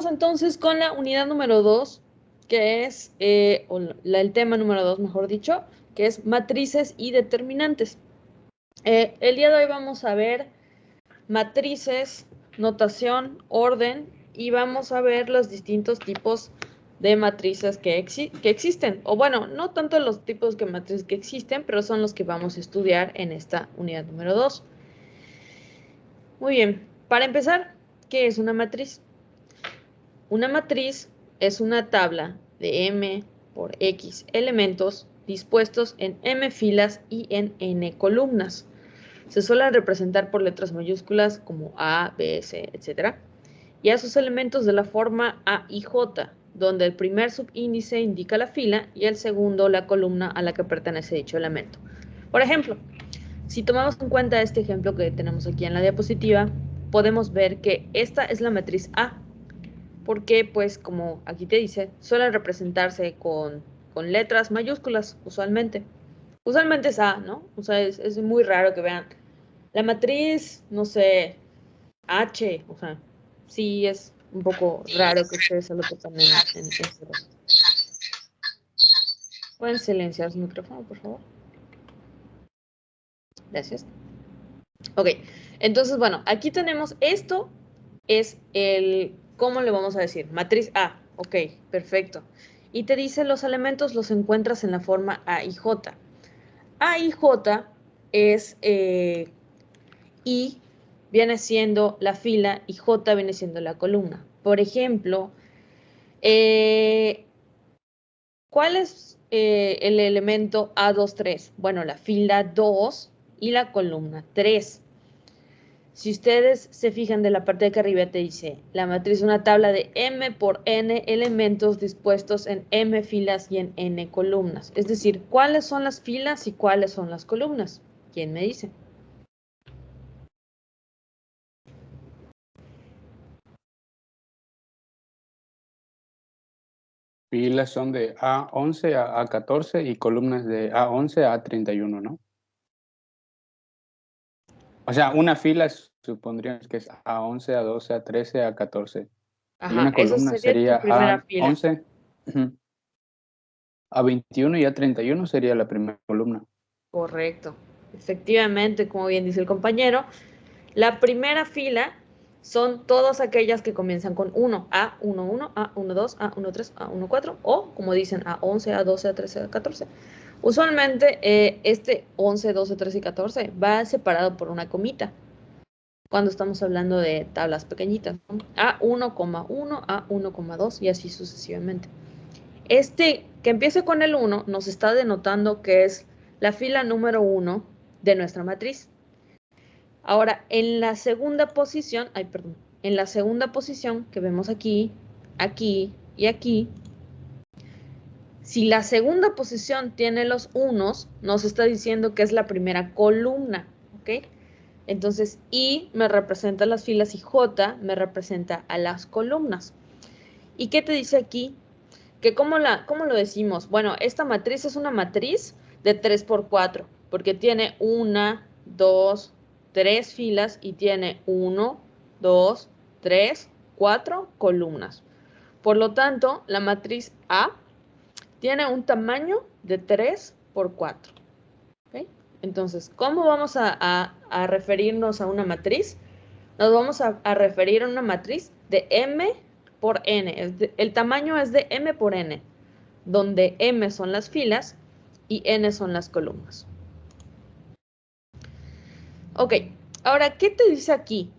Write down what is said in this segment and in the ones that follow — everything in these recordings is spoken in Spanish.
Entonces con la unidad número 2, que es, el tema número 2, mejor dicho, que es matrices y determinantes. El día de hoy vamos a ver matrices, notación, orden, y vamos a ver los distintos tipos de matrices que existen. O bueno, no tanto los tipos de matrices que existen, pero son los que vamos a estudiar en esta unidad número 2. Muy bien, para empezar, ¿qué es una matriz? Una matriz es una tabla de M por X elementos dispuestos en M filas y en N columnas. Se suelen representar por letras mayúsculas como A, B, C, etc. Y a sus elementos de la forma A y J, donde el primer subíndice indica la fila y el segundo la columna a la que pertenece dicho elemento. Por ejemplo, si tomamos en cuenta este ejemplo que tenemos aquí en la diapositiva, podemos ver que esta es la matriz A, porque pues como aquí te dice, suele representarse con letras mayúsculas usualmente. Usualmente es A, ¿no? O sea, es muy raro que vean la matriz, no sé, H, o sea, sí es un poco raro que ustedes se lo tocan en cero. ¿Pueden silenciar su micrófono, por favor? Gracias. Ok, entonces, bueno, aquí tenemos esto, es el, ¿cómo le vamos a decir? Matriz A, ok, perfecto. Y te dice los elementos los encuentras en la forma A y J. A y J es I viene siendo la fila y J viene siendo la columna. Por ejemplo, ¿cuál es el elemento A23? Bueno, la fila 2 y la columna 3. Si ustedes se fijan de la parte de acá arriba te dice, la matriz es una tabla de M por N elementos dispuestos en M filas y en N columnas. Es decir, ¿cuáles son las filas y cuáles son las columnas? ¿Quién me dice? Filas son de A11 a A14 y columnas de A11 a A31, ¿no? O sea, una fila supondríamos que es A11, A12, A13, A14. Y Ajá, una esa columna sería tu sería primera fila. A11, A21 y A31 sería la primera columna. Correcto. Efectivamente, como bien dice el compañero, la primera fila son todas aquellas que comienzan con 1, A11, A12, A13, A14, o como dicen, A11, A12, A13, A14. Usualmente este 11, 12, 13 y 14 va separado por una comita cuando estamos hablando de tablas pequeñitas, ¿no? A1,1, A1,2 y así sucesivamente. Este que empiece con el 1 nos está denotando que es la fila número 1 de nuestra matriz. Ahora, en la segunda posición, en la segunda posición que vemos aquí, aquí y aquí, si la segunda posición tiene los unos, nos está diciendo que es la primera columna, ¿ok? Entonces, I me representa las filas y J me representa a las columnas. ¿Y qué te dice aquí? Que ¿cómo lo decimos? Bueno, esta matriz es una matriz de 3×4, porque tiene 1, 2, 3 filas y tiene 1, 2, 3, 4 columnas. Por lo tanto, la matriz A tiene un tamaño de 3×4. ¿Okay? Entonces, ¿cómo vamos a referirnos a una matriz? Nos vamos a referir a una matriz de M por N. El tamaño es de M por N, donde M son las filas y N son las columnas. Ok, ahora, ¿qué te dice aquí?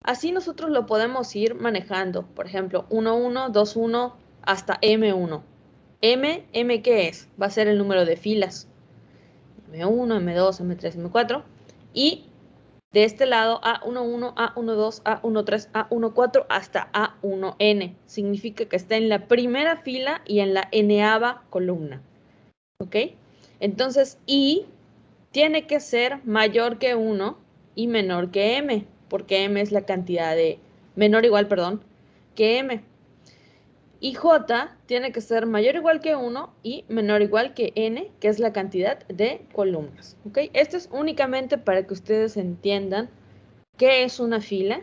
Así nosotros lo podemos ir manejando. Por ejemplo, 1, 1, 2, 1, hasta M1. ¿M qué es? Va a ser el número de filas. M1, M2, M3, M4. Y de este lado, A11, A12, A13, A14 hasta A1N. Significa que está en la primera fila y en la N-ava columna. ¿Ok? Entonces, I tiene que ser mayor que 1 y menor que M, porque M es la cantidad de, menor o igual, perdón, que M. Y J tiene que ser mayor o igual que 1 y menor o igual que N, que es la cantidad de columnas. ¿Ok? Esto es únicamente para que ustedes entiendan qué es una fila,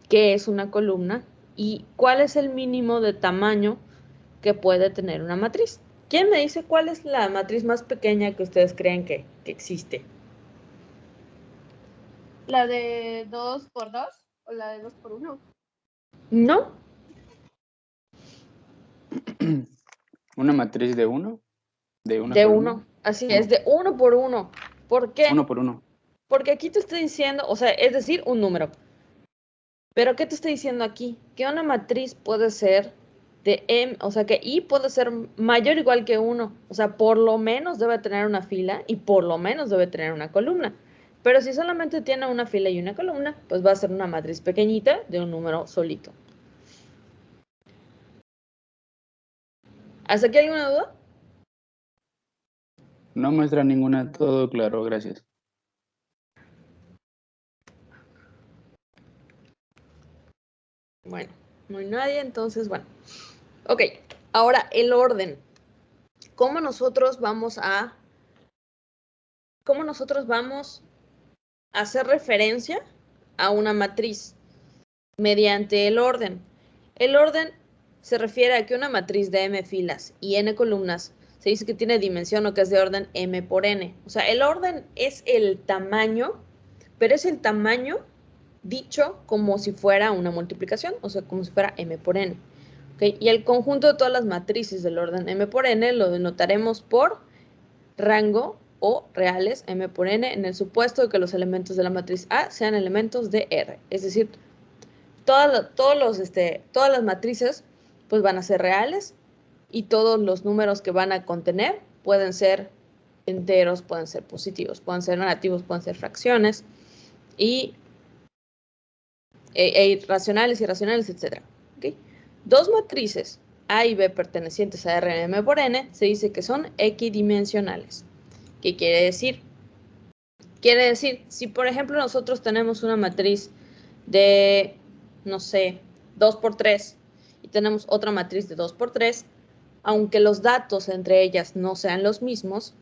qué es una columna ¿Y cuál es el mínimo de tamaño que puede tener una matriz? ¿Quién me dice cuál es la matriz más pequeña que ustedes creen que existe? ¿La de 2 por 2 o la de 2 por 1? ¿No? ¿Una matriz de 1? ¿De una De columna? 1. Así Uno. es, de 1 por 1. ¿Por qué? 1 por 1. Porque aquí te estoy diciendo, o sea, es decir, un número. Pero ¿qué te estoy diciendo aquí? Que una matriz puede ser de M, o sea, que I puede ser mayor o igual que 1. O sea, por lo menos debe tener una fila y por lo menos debe tener una columna. Pero si solamente tiene una fila y una columna, pues va a ser una matriz pequeñita de un número solito. ¿Hasta aquí alguna duda? No muestra ninguna, todo claro, gracias. Bueno, no hay nadie, entonces, bueno. Ok, ahora el orden. ¿Cómo nosotros vamos a hacer referencia a una matriz? Mediante el orden. El orden se refiere a que una matriz de m filas y n columnas se dice que tiene dimensión o que es de orden m por n. O sea, el orden es el tamaño, pero es el tamaño dicho como si fuera una multiplicación, o sea, como si fuera m por n. ¿Okay? Y el conjunto de todas las matrices del orden m por n lo denotaremos por rango o reales m por n en el supuesto de que los elementos de la matriz A sean elementos de R. Es decir, todas las matrices pues van a ser reales y todos los números que van a contener pueden ser enteros, pueden ser positivos, pueden ser negativos, pueden ser fracciones y racionales, irracionales, etc. ¿Okay? Dos matrices A y B pertenecientes a R m por n se dice que son equidimensionales. ¿Qué quiere decir? Quiere decir, si por ejemplo nosotros tenemos una matriz de, no sé, 2 por 3 y tenemos otra matriz de 2 por 3, aunque los datos entre ellas no sean los mismos,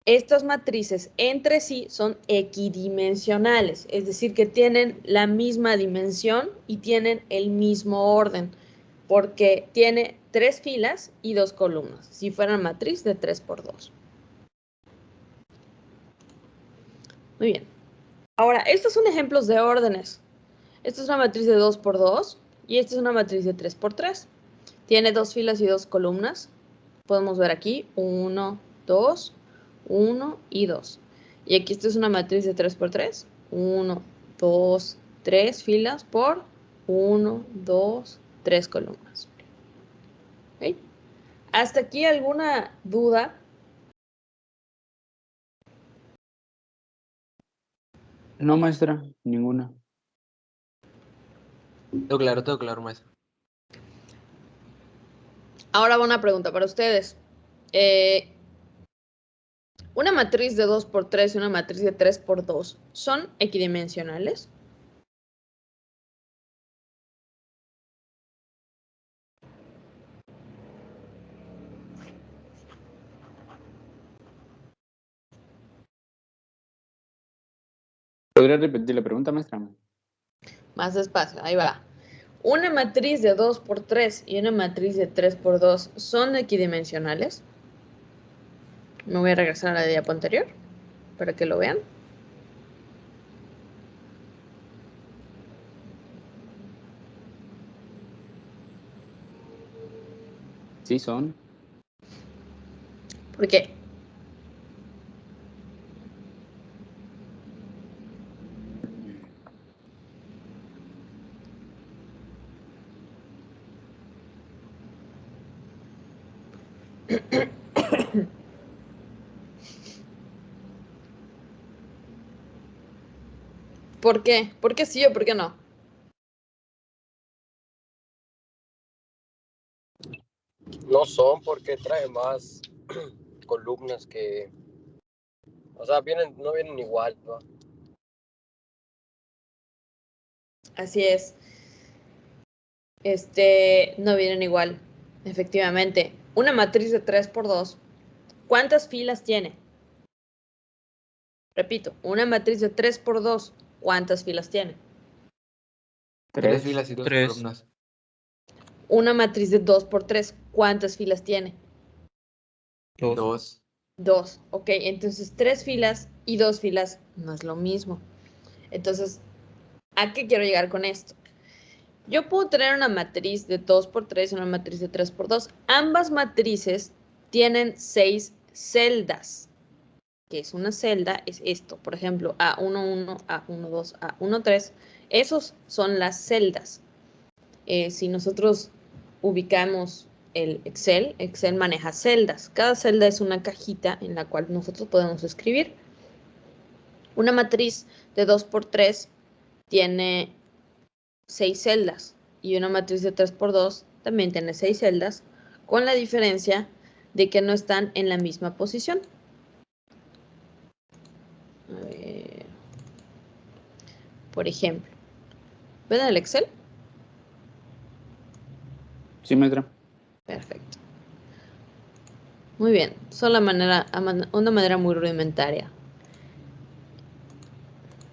estas matrices entre sí son equidimensionales, es decir, que tienen la misma dimensión y tienen el mismo orden, porque tiene 3 filas y 2 columnas, si fuera una matriz de 3 por 2. Muy bien. Ahora, estos son ejemplos de órdenes. Esta es una matriz de 2 por 2 y esta es una matriz de 3 por 3. Tiene 2 filas y 2 columnas. Podemos ver aquí 1, 2, 1 y 2. Y aquí esta es una matriz de 3 por 3. 1, 2, 3 filas por 1, 2, 3 columnas. ¿Okay? ¿Hasta aquí alguna duda? No muestra ninguna. Todo claro, maestro. Ahora va una pregunta para ustedes. Una matriz de 2 por 3 y una matriz de 3 por 2 ¿son equidimensionales? ¿Podría repetir la pregunta, maestra? Más despacio, ahí va. Una matriz de 2 por 3 y una matriz de 3 por 2 ¿son equidimensionales? Me voy a regresar a la diapo anterior para que lo vean. Sí, son. ¿Por qué? ¿Por qué? ¿Por qué sí o por qué no? No son porque trae más columnas que... O sea, no vienen igual, ¿no? Así es. No vienen igual, efectivamente. Una matriz de 3 por 2 ¿cuántas filas tiene? Repito, una matriz de 3 por 2 ¿cuántas filas tiene? Tres Tres. filas y dos Tres. columnas. Una matriz de 2 por 3, ¿cuántas filas tiene? Dos. Dos. 2. Ok, entonces 3 filas y 2 filas no es lo mismo. Entonces, ¿a qué quiero llegar con esto? Yo puedo tener una matriz de 2 por 3 y una matriz de 3 por 2. Ambas matrices tienen 6 celdas. ¿Qué es una celda? Es esto. Por ejemplo, A11, A12, A13. Esos son las celdas. Si nosotros ubicamos el Excel, Excel maneja celdas. Cada celda es una cajita en la cual nosotros podemos escribir. Una matriz de 2 por 3 tiene 6 celdas y una matriz de 3 por 2 también tiene 6 celdas, con la diferencia de que no están en la misma posición. A ver. Por ejemplo, ¿ven el Excel? Sí, maestra. Perfecto. Muy bien, una manera muy rudimentaria.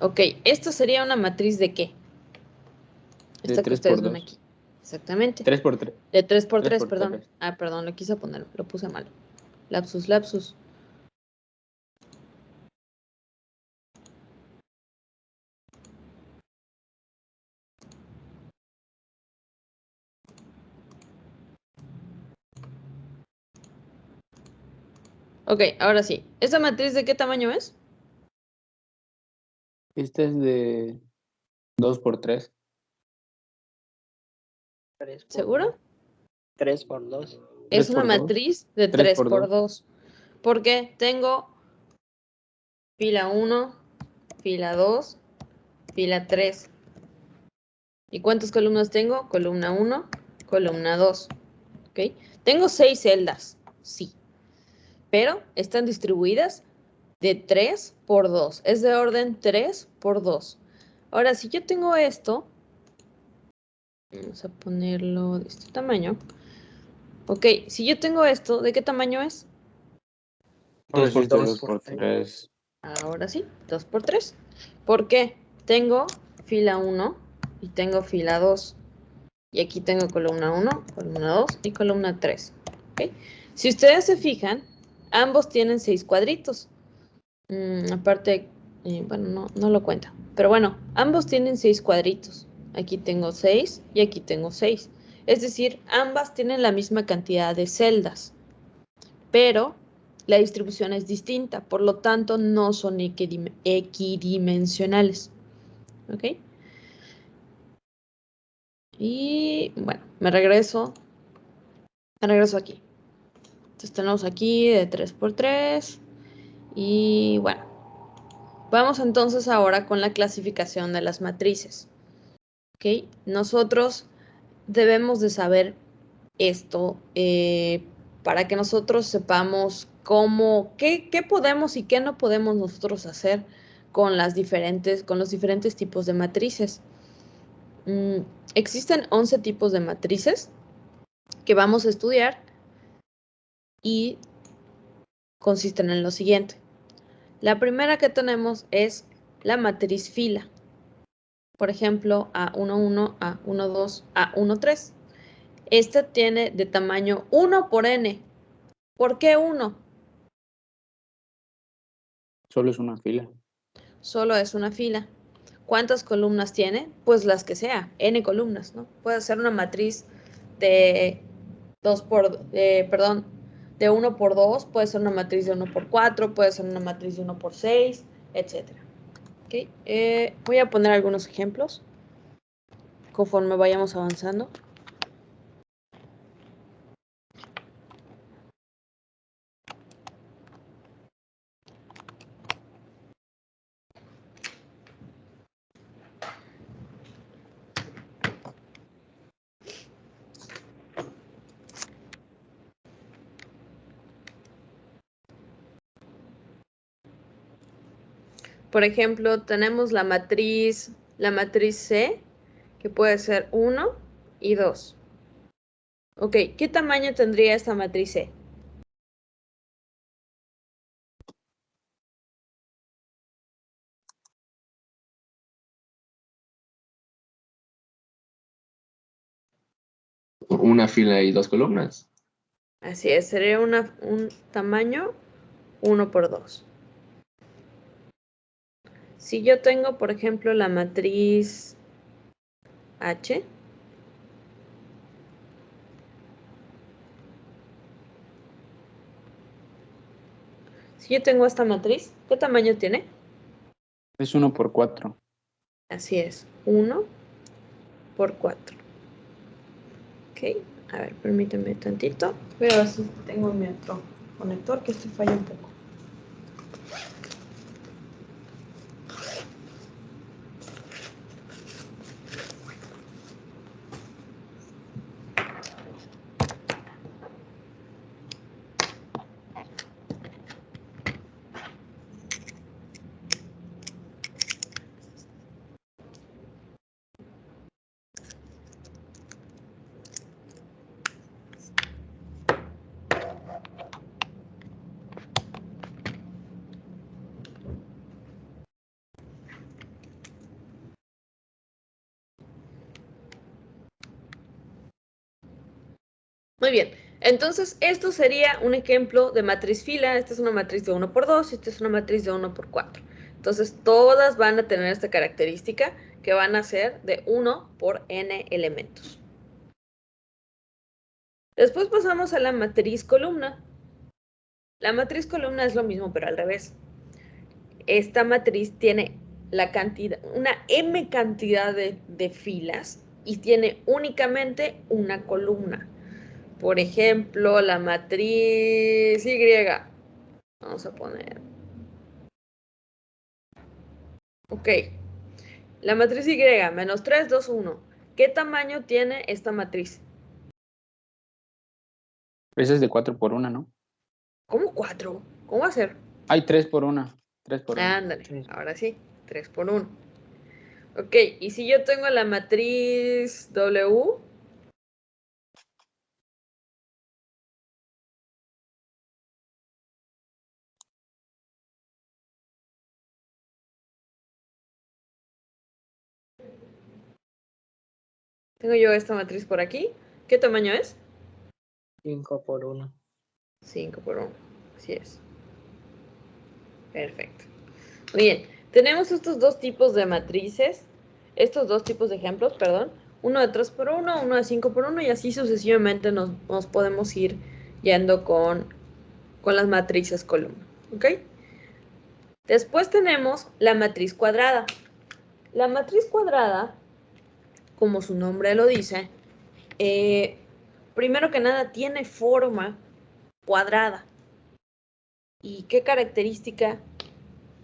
Ok, esto sería una matriz ¿de qué? De Esta que 3 ustedes por ven 2. aquí. Exactamente. 3 por 3. De 3 por 3 3, por perdón. 3. Ah, perdón, lo quise poner, lo puse mal. Lapsus, lapsus. Ok, ahora sí. ¿Esta matriz de qué tamaño es? Este es de 2 por 3. ¿Seguro? 3 por 2. Es 3 una por 2. matriz de 3 3 por por 2. 2. Porque tengo fila 1, fila 2, fila 3. ¿Y cuántas columnas tengo? Columna 1, columna 2. ¿Ok? Tengo 6 celdas, sí. Pero están distribuidas de 3 por 2. Es de orden 3 por 2. Ahora, si yo tengo esto, vamos a ponerlo de este tamaño. Ok, si yo tengo esto, ¿de qué tamaño es? Ahora 2 sí por es de 3. 2 por 3. Ahora sí, 2 por 3. ¿Por qué? Tengo fila 1 y tengo fila 2. Y aquí tengo columna 1, columna 2 y columna 3. ¿Ok? Si ustedes se fijan, ambos tienen 6 cuadritos. Aparte, bueno, no lo cuenta. Pero bueno, ambos tienen 6 cuadritos. Aquí tengo 6 y aquí tengo 6. Es decir, ambas tienen la misma cantidad de celdas. Pero la distribución es distinta. Por lo tanto, no son equidimensionales. ¿Ok? Y bueno, me regreso aquí. Entonces tenemos aquí de 3 por 3. Y bueno, vamos entonces ahora con la clasificación de las matrices. ¿Ok? Nosotros debemos de saber esto para que nosotros sepamos qué podemos y qué no podemos nosotros hacer con los diferentes tipos de matrices. Existen 11 tipos de matrices que vamos a estudiar y consisten en lo siguiente. La primera que tenemos es la matriz fila. Por ejemplo, A11, A12, A13. Esta tiene de tamaño 1 por n. ¿Por qué 1? Solo es una fila. Solo es una fila. ¿Cuántas columnas tiene? Pues las que sea, n columnas, ¿no? Puede ser una matriz de 1 por 2, puede ser una matriz de 1 por 4, puede ser una matriz de 1 por 6, etc. ¿Okay? Voy a poner algunos ejemplos conforme vayamos avanzando. Por ejemplo, tenemos la matriz C, que puede ser 1 y 2. Ok, ¿qué tamaño tendría esta matriz C? una fila y 2 columnas. Así es, sería un tamaño 1 por 2. Si yo tengo, por ejemplo, la matriz H, si yo tengo esta matriz, ¿qué tamaño tiene? Es 1 por 4. Así es, 1 por 4. Ok, a ver, permíteme tantito. Voy a ver si tengo mi otro conector, que este falla un poco. Muy bien, entonces esto sería un ejemplo de matriz fila. Esta es una matriz de 1 por 2 y esta es una matriz de 1 por 4. Entonces todas van a tener esta característica que van a ser de 1 por n elementos. Después pasamos a la matriz columna. La matriz columna es lo mismo, pero al revés. Esta matriz tiene la cantidad, una m cantidad de filas y tiene únicamente una columna. Por ejemplo, la matriz Y. Vamos a poner. Ok. La matriz Y, menos 3, 2, 1. ¿Qué tamaño tiene esta matriz? Ese es de 4 por 1, ¿no? ¿Cómo 4? ¿Cómo va a ser? Hay 3 por 1. 3 por 1. Ándale, Tres. ahora sí. 3 por 1. Ok, y si yo tengo la matriz W, tengo yo esta matriz por aquí. ¿Qué tamaño es? 5 por 1. 5 por 1. Así es. Perfecto. Muy bien. Tenemos estos dos tipos de matrices, estos dos tipos de ejemplos, perdón. Uno de 3 por 1, uno de 5 por 1 y así sucesivamente nos podemos ir yendo con las matrices columna. ¿Ok? Después tenemos la matriz cuadrada. La matriz cuadrada, como su nombre lo dice, primero que nada tiene forma cuadrada. ¿Y qué característica,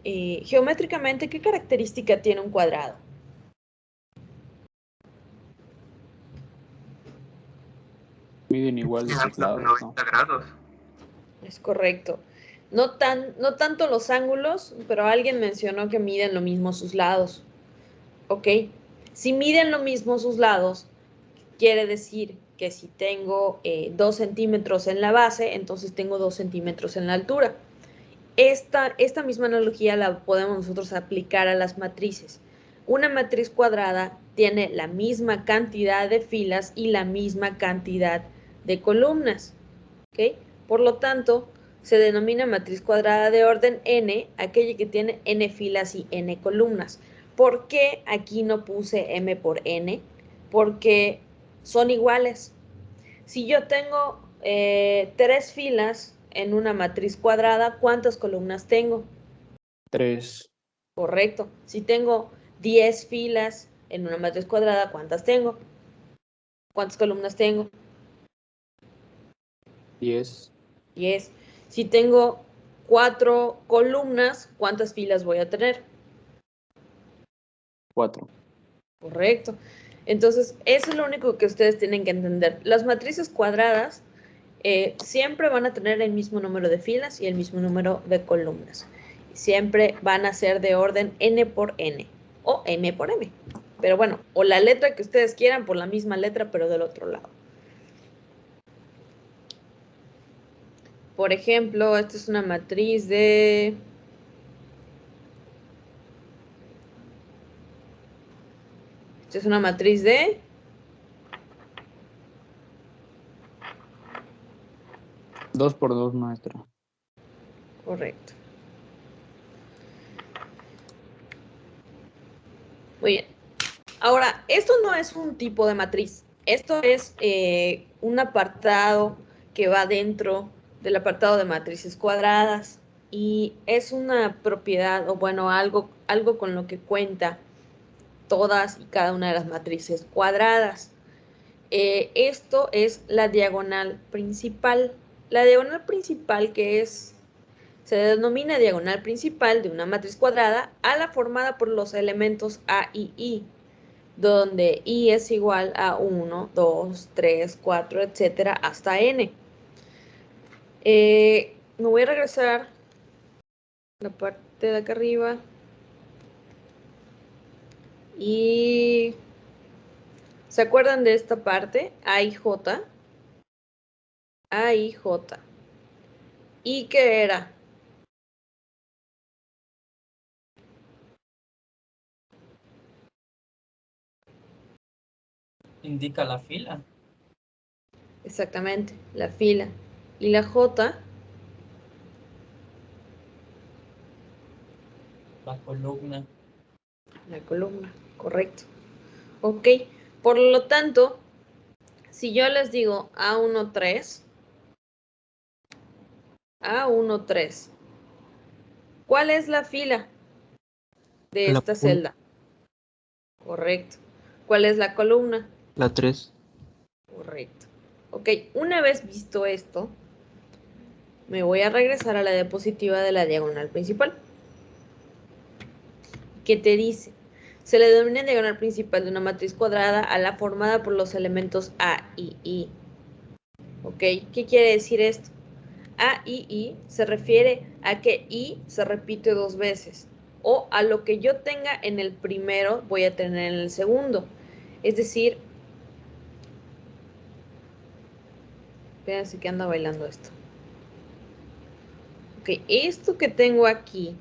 geométricamente, qué característica tiene un cuadrado? Miden igual de sus lados, ¿no? Es correcto. No tanto los ángulos, pero alguien mencionó que miden lo mismo sus lados. Ok. Si miden lo mismo sus lados, quiere decir que si tengo 2 centímetros en la base, entonces tengo 2 centímetros en la altura. Esta misma analogía la podemos nosotros aplicar a las matrices. Una matriz cuadrada tiene la misma cantidad de filas y la misma cantidad de columnas. ¿Ok? Por lo tanto, se denomina matriz cuadrada de orden n, aquella que tiene n filas y n columnas. ¿Por qué aquí no puse m por n? Porque son iguales. Si yo tengo 3 filas en una matriz cuadrada, ¿cuántas columnas tengo? 3. Correcto. Si tengo 10 filas en una matriz cuadrada, ¿cuántas tengo? ¿Cuántas columnas tengo? 10. 10. Si tengo 4 columnas, ¿cuántas filas voy a tener? 4. Correcto. Entonces, eso es lo único que ustedes tienen que entender. Las matrices cuadradas siempre van a tener el mismo número de filas y el mismo número de columnas. Siempre van a ser de orden n por n o m por m. Pero bueno, o la letra que ustedes quieran por la misma letra, pero del otro lado. Por ejemplo, esta es una matriz de... Esta es una matriz de 2 por 2, maestra. Correcto. Muy bien. Ahora, esto no es un tipo de matriz. Esto es un apartado que va dentro del apartado de matrices cuadradas y es una propiedad, o bueno, algo con lo que cuenta todas y cada una de las matrices cuadradas. Esto es la diagonal principal. La diagonal principal se denomina diagonal principal de una matriz cuadrada a la formada por los elementos A y I, donde I es igual a 1, 2, 3, 4, etcétera, hasta N. Me voy a regresar a la parte de acá arriba y ¿se acuerdan de esta parte? A y J. A y J. ¿Y qué era? Indica la fila. Exactamente, la fila. Y la J, La columna. la columna, correcto. Ok, por lo tanto, si yo les digo A13, A13, ¿cuál es la fila de esta celda? Correcto. ¿Cuál es la columna? La 3. Correcto. Ok, una vez visto esto, me voy a regresar a la diapositiva de la diagonal principal. ¿Qué te dice? Se le denomina diagonal principal de una matriz cuadrada a la formada por los elementos A y I. ¿Ok? ¿Qué quiere decir esto? A y I se refiere a que I se repite 2 veces. O a lo que yo tenga en el primero, voy a tener en el segundo. Es decir, espérense que anda bailando esto. Ok, esto que tengo aquí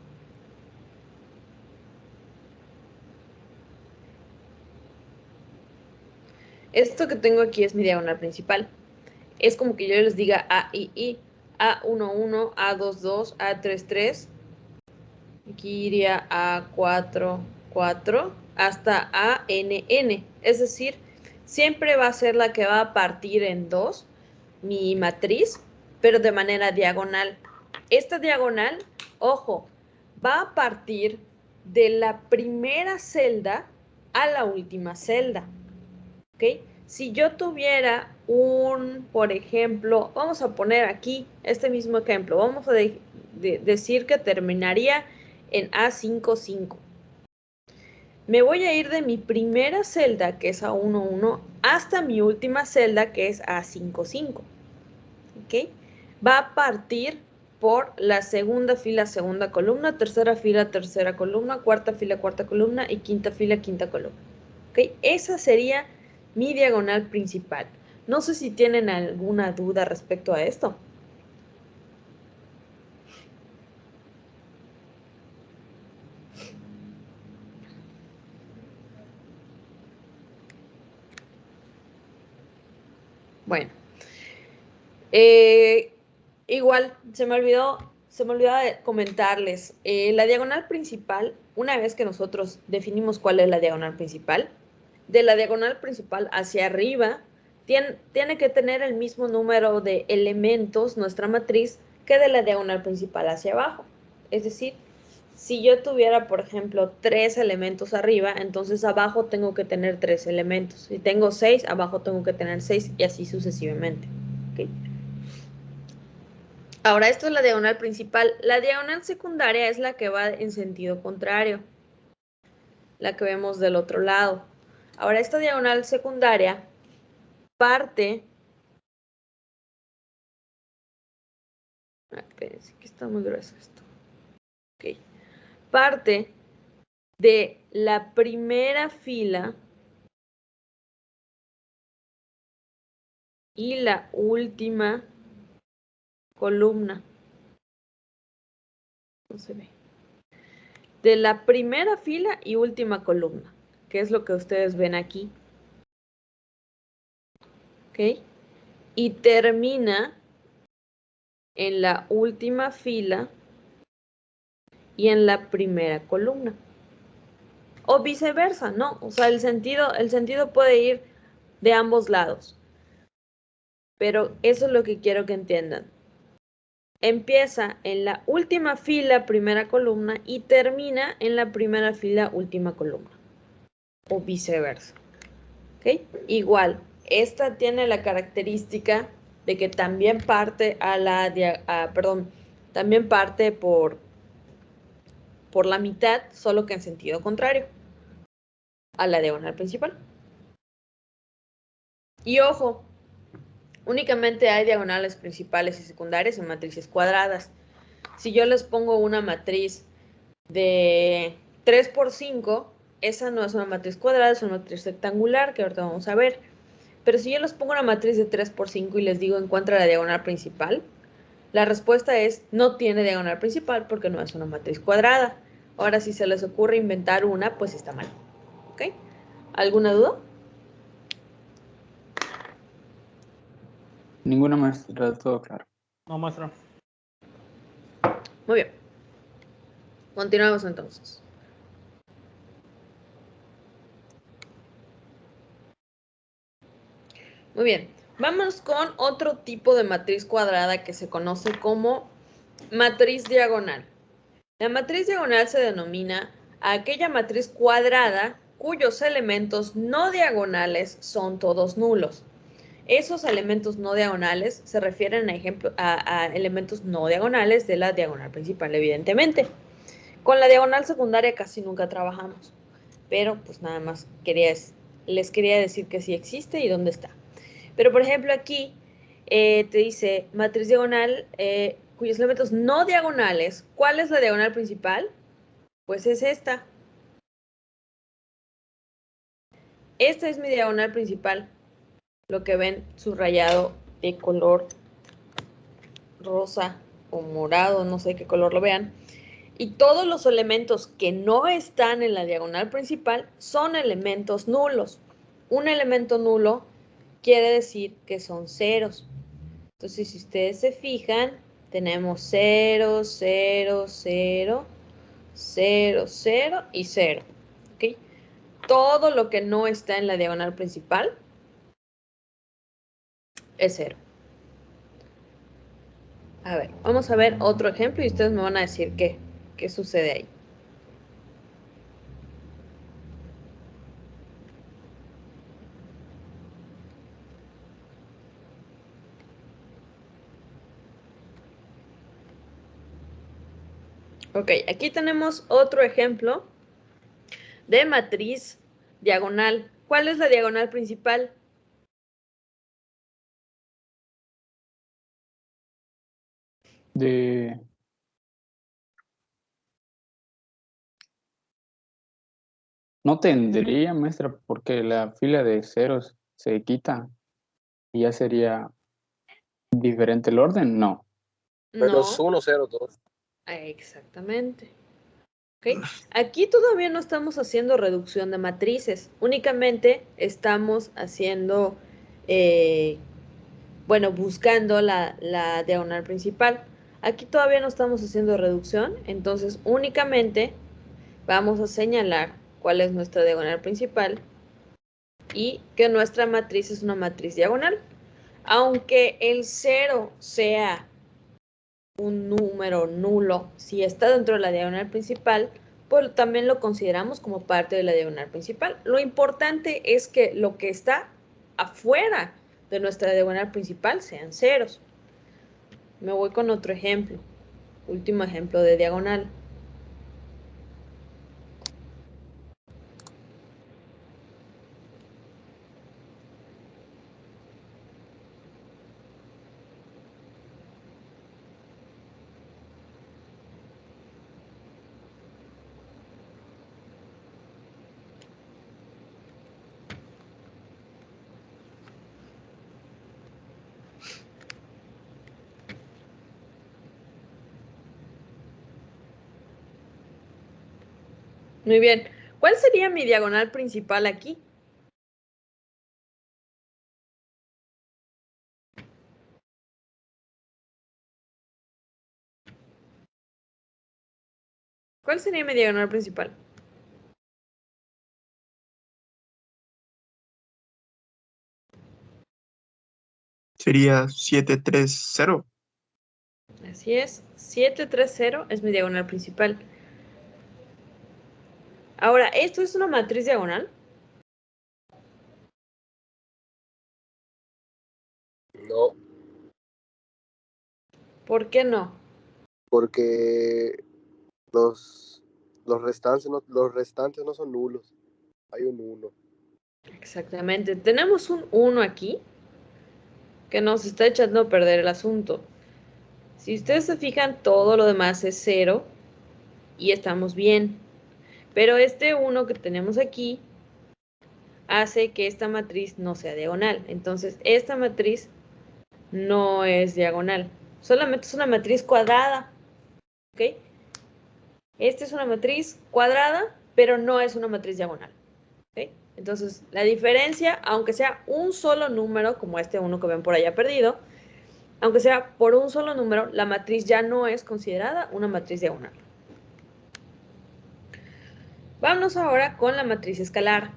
es mi diagonal principal. Es como que yo les diga A y I, A11, A22, A33. Aquí iría A4, 4, hasta ANN. Es decir, siempre va a ser la que va a partir en 2, mi matriz, pero de manera diagonal. Esta diagonal, ojo, va a partir de la primera celda a la última celda. ¿Ok? Si yo tuviera por ejemplo, vamos a poner aquí este mismo ejemplo, vamos a decir que terminaría en A55. Me voy a ir de mi primera celda, que es A11, hasta mi última celda, que es A55. ¿Ok? Va a partir por la segunda fila, segunda columna, tercera fila, tercera columna, cuarta fila, cuarta columna y quinta fila, quinta columna. ¿Ok? Esa sería mi diagonal principal. No sé si tienen alguna duda respecto a esto. Bueno, igual se me olvidó comentarles, la diagonal principal, una vez que nosotros definimos cuál es la diagonal principal, de la diagonal principal hacia arriba, tiene que tener el mismo número de elementos, nuestra matriz, que de la diagonal principal hacia abajo. Es decir, si yo tuviera, por ejemplo, 3 elementos arriba, entonces abajo tengo que tener 3 elementos. Si tengo 6, abajo tengo que tener 6 y así sucesivamente. ¿Okay? Ahora, esto es la diagonal principal. La diagonal secundaria es la que va en sentido contrario, la que vemos del otro lado. Ahora, esta diagonal secundaria parte... Espérense, que está muy grueso esto. Ok. Parte de la primera fila y la última columna. No se ve. De la primera fila y última columna, que es lo que ustedes ven aquí. ¿Ok? Y termina en la última fila y en la primera columna. O viceversa, ¿no? O sea, el sentido puede ir de ambos lados. Pero eso es lo que quiero que entiendan. Empieza en la última fila, primera columna, y termina en la primera fila, última columna. O viceversa. ¿Ok? Igual, esta tiene la característica de que también parte también parte por la mitad, solo que en sentido contrario a la diagonal principal. Y ojo, únicamente hay diagonales principales y secundarias en matrices cuadradas. Si yo les pongo una matriz de 3 por 5, esa no es una matriz cuadrada, es una matriz rectangular, que ahorita vamos a ver. Pero si yo les pongo una matriz de 3 por 5 y les digo encuentra la diagonal principal, la respuesta es no tiene diagonal principal porque no es una matriz cuadrada. Ahora, si se les ocurre inventar una, pues está mal. ¿Ok? ¿Alguna duda? Ninguna maestra, todo claro. No, maestra. Muy bien. Continuamos entonces. Muy bien. Vamos con otro tipo de matriz cuadrada que se conoce como matriz diagonal. La matriz diagonal se denomina a aquella matriz cuadrada cuyos elementos no diagonales son todos nulos. Esos elementos no diagonales se refieren a elementos no diagonales de la diagonal principal, evidentemente. Con la diagonal secundaria casi nunca trabajamos, pero pues nada más les quería decir que sí existe y dónde está. Pero por ejemplo aquí te dice matriz diagonal cuyos elementos no diagonales. ¿Cuál es la diagonal principal? Pues es esta. Esta es mi diagonal principal. Lo que ven subrayado de color rosa o morado, no sé qué color lo vean. Y todos los elementos que no están en la diagonal principal son elementos nulos. Un elemento nulo quiere decir que son ceros. Entonces, si ustedes se fijan, tenemos 0, 0, 0, 0, 0 y 0. ¿Ok? Todo lo que no está en la diagonal principal es 0. A ver, vamos a ver otro ejemplo y ustedes me van a decir qué sucede ahí. Ok, aquí tenemos otro ejemplo de matriz diagonal. ¿Cuál es la diagonal principal? No tendría, maestra, porque la fila de ceros se quita y ya sería diferente el orden, no. Pero es No, 1, 0, 2. exactamente. ¿Okay? Aquí todavía no estamos haciendo reducción de matrices, únicamente estamos haciendo, buscando la diagonal principal. Aquí todavía no estamos haciendo reducción, entonces únicamente vamos a señalar cuál es nuestra diagonal principal y que nuestra matriz es una matriz diagonal. Aunque el 0 sea un número nulo, si está dentro de la diagonal principal, pues también lo consideramos como parte de la diagonal principal. Lo importante es que lo que está afuera de nuestra diagonal principal sean ceros. Me voy con otro ejemplo. Último ejemplo de diagonal. Muy bien. ¿Cuál sería mi diagonal principal aquí? ¿Cuál sería mi diagonal principal? Sería 730. Así es, 730 es mi diagonal principal. Ahora, ¿esto es una matriz diagonal? No, ¿Por qué no? porque los restantes no son nulos. Hay un 1. Exactamente. Tenemos un 1 aquí que nos está echando a perder el asunto. Si ustedes se fijan, todo lo demás es 0 y estamos bien. Pero este 1 que tenemos aquí hace que esta matriz no sea diagonal. Entonces, esta matriz no es diagonal. Solamente es una matriz cuadrada. ¿Ok? Esta es una matriz cuadrada, pero no es una matriz diagonal. ¿Ok? Entonces, la diferencia, aunque sea un solo número, como este 1 que ven por allá perdido, aunque sea por un solo número, la matriz ya no es considerada una matriz diagonal. Vámonos ahora con la matriz escalar.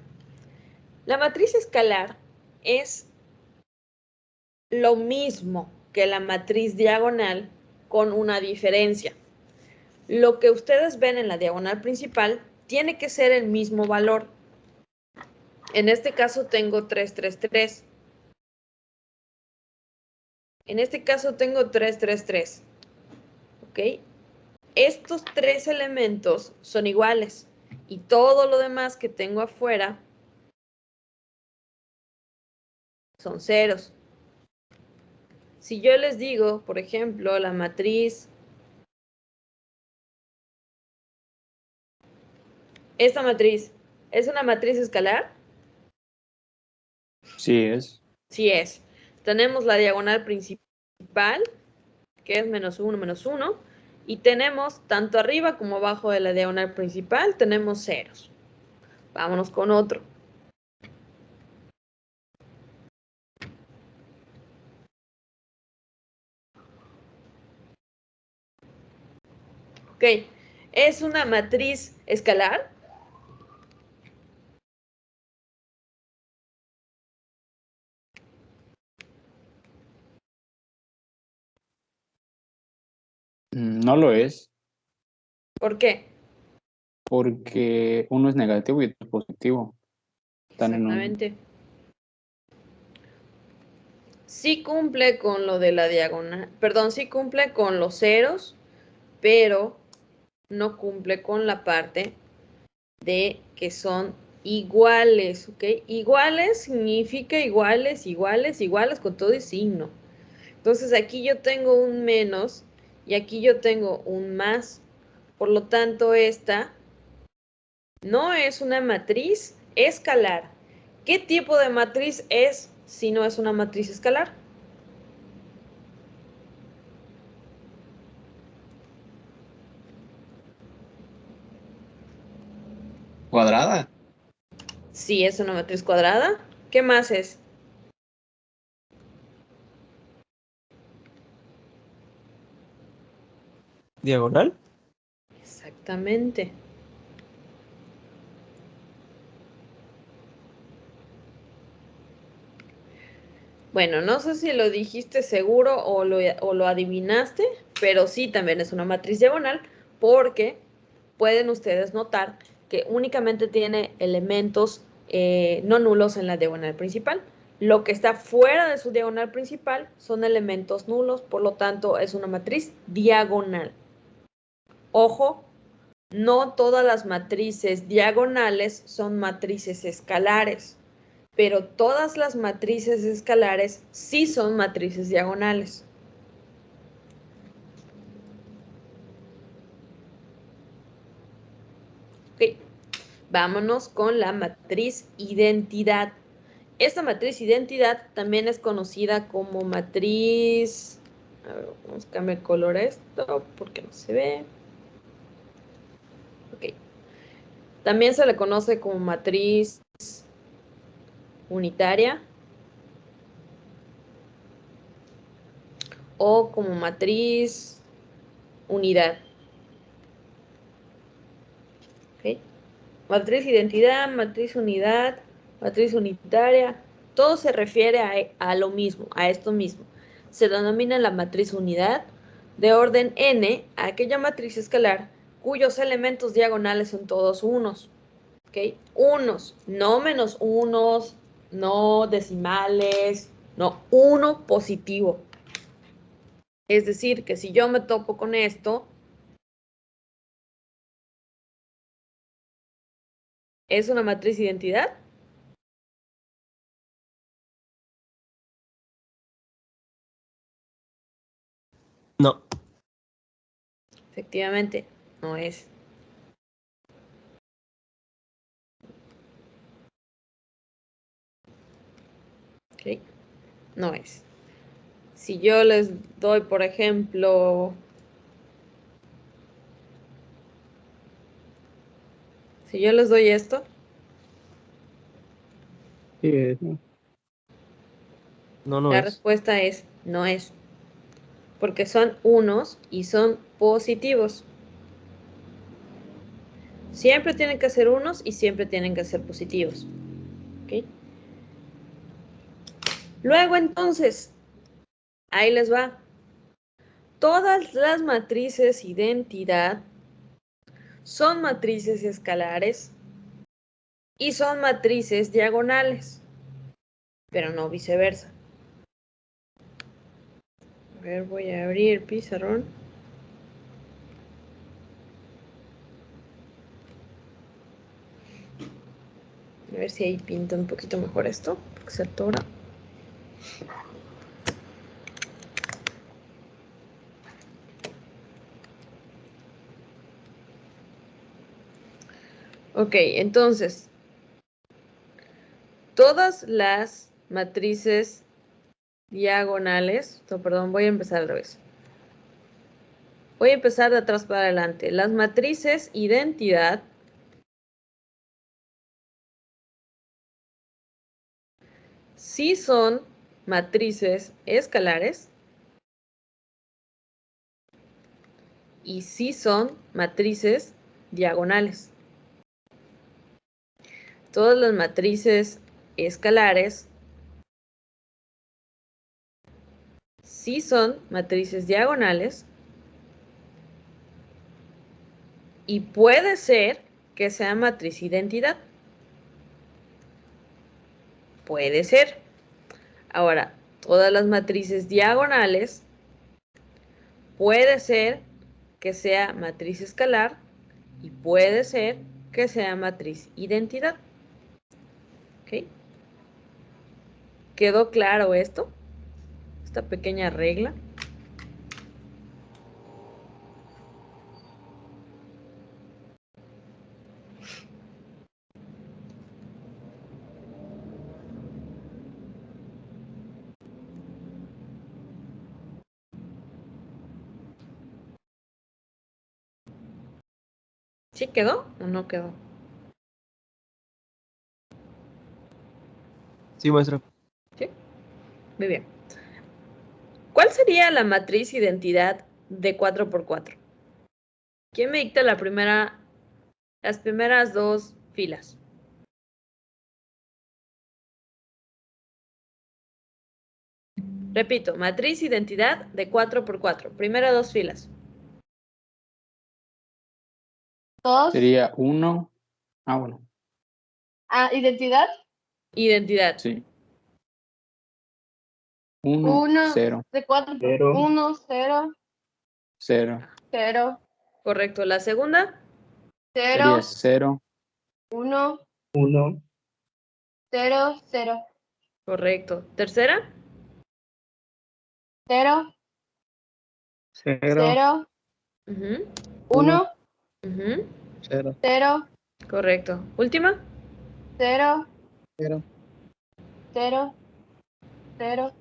La matriz escalar es lo mismo que la matriz diagonal con una diferencia. Lo que ustedes ven en la diagonal principal tiene que ser el mismo valor. En este caso tengo 3, 3, 3. En este caso tengo 3, 3, 3. ¿Ok? Estos tres elementos son iguales y todo lo demás que tengo afuera son ceros. Si yo les digo, por ejemplo, la matriz, esta matriz, ¿es una matriz escalar? Sí es. Sí es. Tenemos la diagonal principal, que es menos 1, y tenemos tanto arriba como abajo de la diagonal principal, tenemos ceros. Vámonos con otro. Ok, ¿es una matriz escalar? No lo es, ¿Por qué? porque uno es negativo y otro es positivo. Están en un... Exactamente. Sí cumple con lo de la diagonal, perdón, sí cumple con los ceros, pero no cumple con la parte de que son iguales, ¿ok? Iguales significa iguales, iguales, iguales con todo y signo. Entonces aquí yo tengo un menos y aquí yo tengo un más. Por lo tanto, esta no es una matriz escalar. ¿Qué tipo de matriz es si no es una matriz escalar? Cuadrada. Sí, es una matriz cuadrada. ¿Qué más es? ¿Diagonal? Exactamente. Bueno, no sé si lo dijiste seguro o lo adivinaste, pero sí también es una matriz diagonal porque pueden ustedes notar que únicamente tiene elementos no nulos en la diagonal principal. Lo que está fuera de su diagonal principal son elementos nulos, por lo tanto es una matriz diagonal. Ojo, no todas las matrices diagonales son matrices escalares, pero todas las matrices escalares sí son matrices diagonales. Ok, vámonos con la matriz identidad. Esta matriz identidad también es conocida como matriz... A ver, vamos a cambiar el color a esto porque no se ve. Ok. También se le conoce como matriz unitaria o como matriz unidad. ¿Ok? Matriz identidad, matriz unidad, matriz unitaria, todo se refiere a lo mismo, a esto mismo. Se denomina la matriz unidad de orden n a aquella matriz escalar cuyos elementos diagonales son todos unos. ¿Ok? Unos, no menos unos, no decimales, no, uno positivo. Es decir, que si yo me topo con esto, ¿es una matriz identidad? No. Efectivamente, no es. ¿Ok? No es. Si yo les doy, por ejemplo, si yo les doy esto, Sí, ¿no? No, no la es. respuesta es no es. Porque son unos y son positivos. Siempre tienen que ser unos y siempre tienen que ser positivos. ¿Ok? Luego entonces, ahí les va. Todas las matrices identidad son matrices escalares y son matrices diagonales, pero no viceversa. A ver, voy a abrir el pizarrón. A ver si ahí pinta un poquito mejor esto, porque se atora. Ok, entonces, todas las matrices diagonales, no, perdón, voy a empezar al revés. Voy a empezar de atrás para adelante. Las matrices identidad sí son matrices escalares y sí son matrices diagonales. Todas las matrices escalares sí son matrices diagonales y puede ser que sea matriz identidad. Puede ser. Ahora, todas las matrices diagonales puede ser que sea matriz escalar y puede ser que sea matriz identidad. ¿Ok? ¿Quedó claro esto? Esta pequeña regla. ¿Sí quedó o no quedó? Sí, maestra. ¿Sí? Muy bien. ¿Cuál sería la matriz identidad de 4×4? ¿Quién me dicta las primeras dos filas? Repito, matriz identidad de 4×4. Primeras dos filas. Dos. Sería 1. Ah, bueno, Ah, identidad. Identidad. sí. 1, Uno 0, de cuatro. Cero. 1, 0, 0. 0, Correcto. La segunda. 0, Sería 0, 1, 1. 0, 0, Correcto. Tercera. 0, 0. 0, Ujú, 1, ujú. 0. 0, Correcto. Última. 0, 0. 0, 0,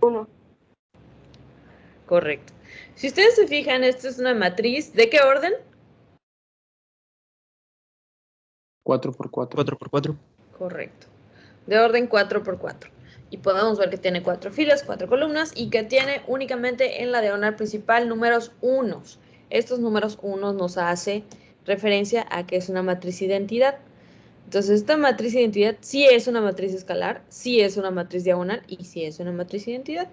1. Correcto. Si ustedes se fijan, esto es una matriz. ¿De qué orden? 4×4. 4×4. Correcto. De orden 4×4. Y podemos ver que tiene 4 filas, 4 columnas y que tiene únicamente en la diagonal principal números unos. Estos números unos nos hace referencia a que es una matriz identidad. Entonces, esta matriz identidad sí es una matriz escalar, sí es una matriz diagonal y sí es una matriz identidad.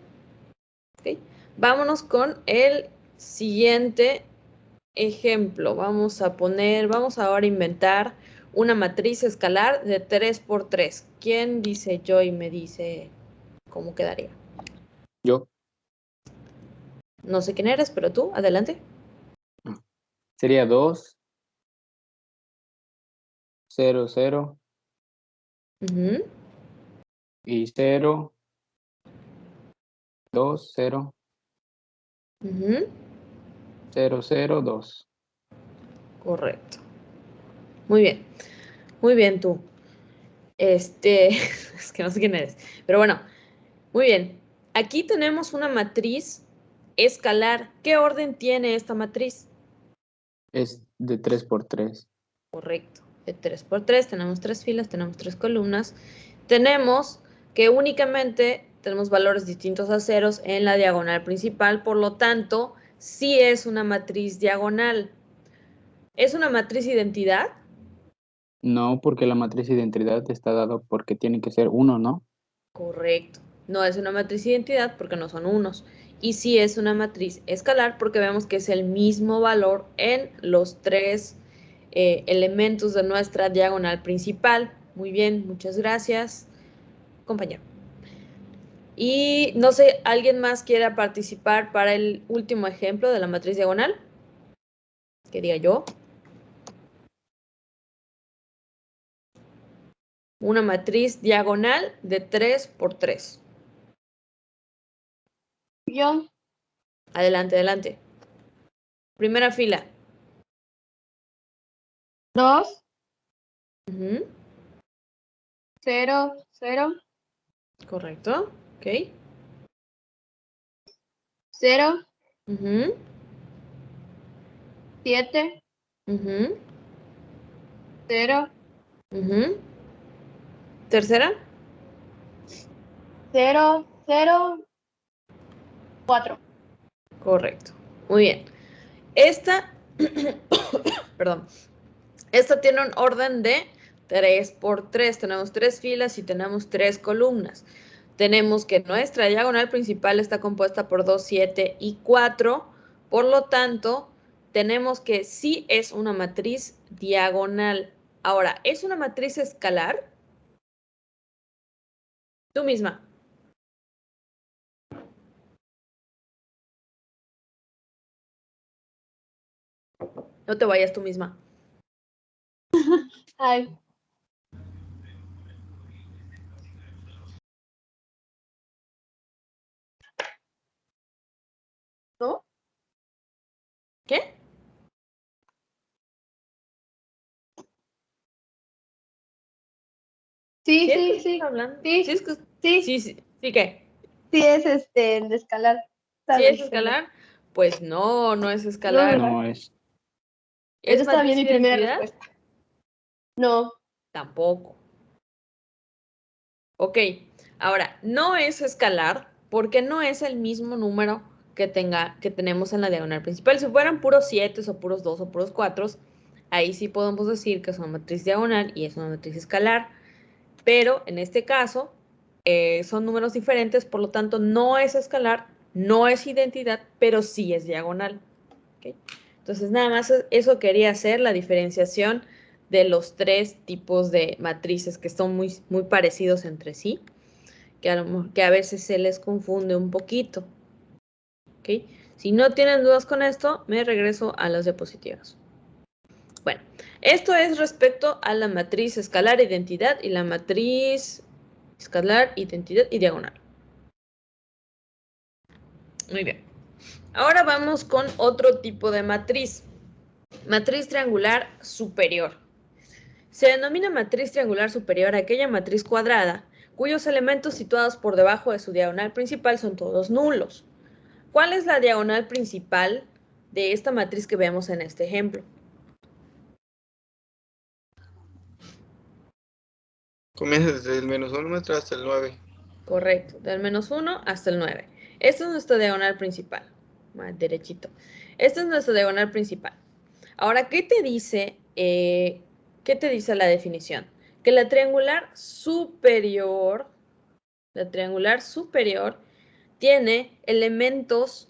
¿Okay? Vámonos con el siguiente ejemplo. Vamos ahora a inventar una matriz escalar de 3 por 3. ¿Quién dice yo y me dice cómo quedaría? Yo. No sé quién eres, pero tú, adelante. Sería 2, 0, 0 Ujú, y 0, 2, 0, ujú, 0, 0, 2. correcto. Muy bien tú. Es que no sé quién eres. Pero bueno, muy bien. Aquí tenemos una matriz escalar. ¿Qué orden tiene esta matriz? Es de 3 por 3. Correcto. De 3 por 3, tenemos 3 filas, tenemos 3 columnas. Tenemos que únicamente tenemos valores distintos a ceros en la diagonal principal, por lo tanto, sí es una matriz diagonal. ¿Es una matriz identidad? No, porque la matriz identidad está dado porque tiene que ser 1, ¿no? Correcto. No es una matriz identidad porque no son unos. Y sí es una matriz escalar porque vemos que es el mismo valor en los tres elementos de nuestra diagonal principal. Muy bien, muchas gracias, compañero. Y no sé, ¿alguien más quiera participar para el último ejemplo de la matriz diagonal? ¿Qué diga yo? Una matriz diagonal de 3 por 3. Yo, Adelante, adelante. Primera fila. 2, Ujú, 0, 0, correcto. Ok. 0, Ujú, 7, ujú, 0, ujú. Tercera. 0, 0, 4. Correcto. Muy bien. Esta, perdón, esta tiene un orden de 3 por 3. Tenemos 3 filas y tenemos 3 columnas. Tenemos que nuestra diagonal principal está compuesta por 2, 7 y 4. Por lo tanto, tenemos que sí es una matriz diagonal. Ahora, ¿es una matriz escalar? Tú misma. No te vayas tú misma. Ay, ¿no? ¿Qué? Sí, ¿Sí es que sí, estás sí. hablando? Sí, ¿Sí es que sí, sí, sí, sí que sí es el de escalar. ¿sí Estaba es diciendo. escalar? Pues no, no es No, escalar. ¿verdad? No es. ¿Es Esa estaba bien matriz mi primera identidad? respuesta. No. Tampoco. Ok, ahora, no es escalar porque no es el mismo número que tenemos en la diagonal principal. Si fueran puros 7 o puros 2 o puros 4, ahí sí podemos decir que es una matriz diagonal y es una matriz escalar. Pero en este caso son números diferentes, por lo tanto no es escalar, no es identidad, pero sí es diagonal. ¿Okay? Entonces nada más eso quería hacer, la diferenciación de los tres tipos de matrices que son muy, muy parecidos entre sí, que a veces se les confunde un poquito. ¿Okay? Si no tienen dudas con esto, me regreso a las diapositivas. Bueno, esto es respecto a la matriz escalar identidad y la matriz escalar, identidad y diagonal. Muy bien. Ahora vamos con otro tipo de matriz. Matriz triangular superior. Se denomina matriz triangular superior a aquella matriz cuadrada cuyos elementos situados por debajo de su diagonal principal son todos nulos. ¿Cuál es la diagonal principal de esta matriz que vemos en este ejemplo? Comienza desde el -1 hasta el 9. Correcto, del -1 hasta el 9. Esta es nuestra diagonal principal. Más derechito. Esta es nuestra diagonal principal. Ahora, ¿qué te dice la definición? Que la triangular superior tiene elementos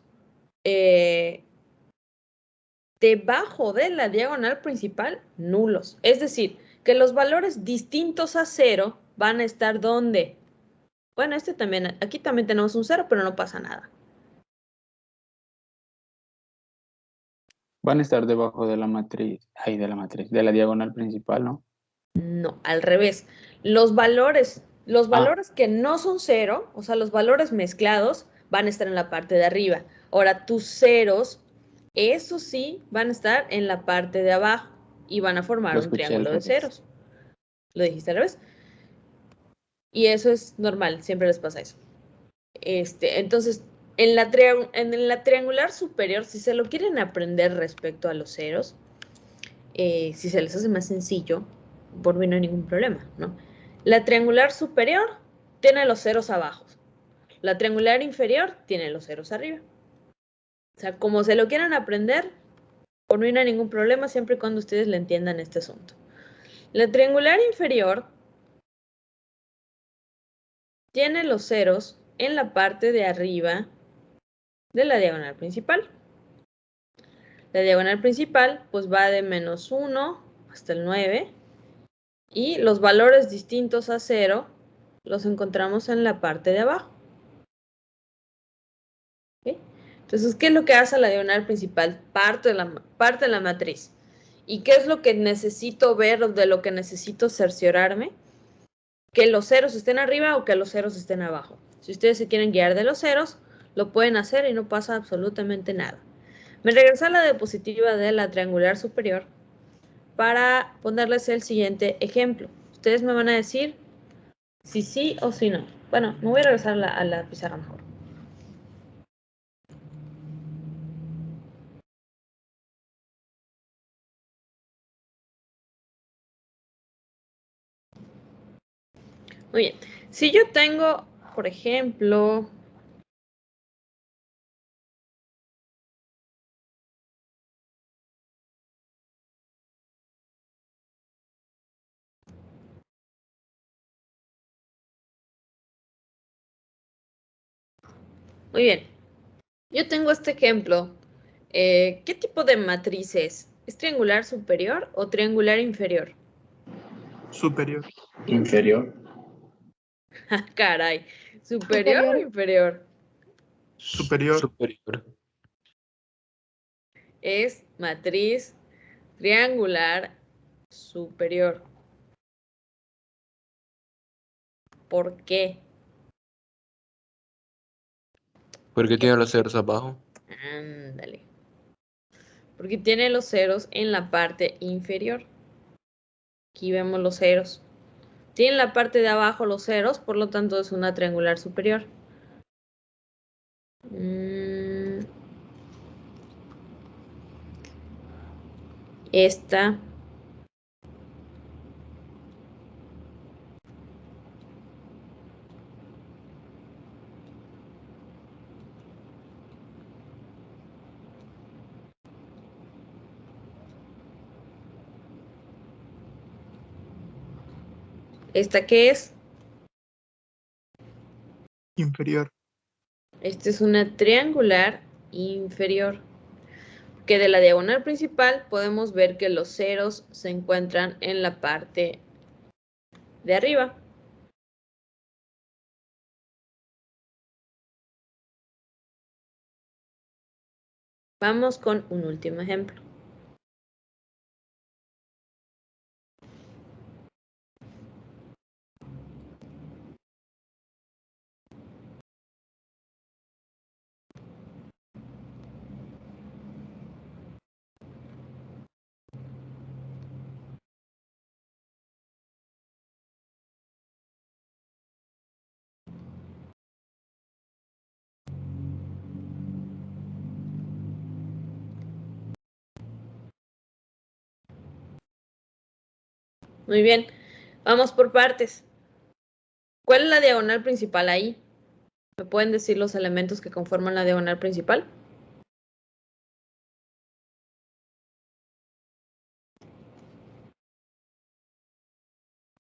debajo de la diagonal principal nulos. Es decir, que los valores distintos a 0 van a estar ¿dónde? Bueno, aquí también tenemos un 0, pero no pasa nada. Van a estar debajo de la matriz, de la diagonal principal, ¿no? No, al revés. Los valores que no son 0, o sea, los valores mezclados, van a estar en la parte de arriba. Ahora, tus ceros, esos sí, van a estar en la parte de abajo y van a formar Lo un escuché al triángulo de revés. ceros. ¿Lo dijiste al revés? Y eso es normal, siempre les pasa eso. Entonces, en la triangular superior, si se lo quieren aprender respecto a los ceros, si se les hace más sencillo, por mí no hay ningún problema, ¿no? La triangular superior tiene los ceros abajo. La triangular inferior tiene los ceros arriba. O sea, como se lo quieran aprender, por mí no hay ningún problema, siempre y cuando ustedes le entiendan este asunto. La triangular inferior tiene los ceros en la parte de arriba de la diagonal principal. La diagonal principal pues va de -1 hasta el 9 y los valores distintos a 0 los encontramos en la parte de abajo. ¿Okay? Entonces, ¿qué es lo que hace la diagonal principal? Parte de la matriz. ¿Y qué es lo que necesito ver o de lo que necesito cerciorarme? Que los ceros estén arriba o que los ceros estén abajo. Si ustedes se quieren guiar de los ceros, lo pueden hacer y no pasa absolutamente nada. Me regreso a la diapositiva de la triangular superior para ponerles el siguiente ejemplo. Ustedes me van a decir si sí o si no. Bueno, me voy a regresar a la pizarra mejor. Muy bien. Si yo tengo, por ejemplo, muy bien. Yo tengo este ejemplo. ¿Qué tipo de matriz es? ¿Es triangular superior o triangular inferior? Superior. Inferior. Caray. ¿Superior o inferior? Superior. Superior. Es matriz triangular superior. ¿Por qué? Porque tiene los ceros abajo. Ándale. Porque tiene los ceros en la parte inferior. Aquí vemos los ceros. Tiene en la parte de abajo los ceros, por lo tanto es una triangular superior. Esta. ¿Esta qué es? Inferior. Esta es una triangular inferior. Que de la diagonal principal podemos ver que los ceros se encuentran en la parte de arriba. Vamos con un último ejemplo. Muy bien, vamos por partes. ¿Cuál es la diagonal principal ahí? ¿Me pueden decir los elementos que conforman la diagonal principal?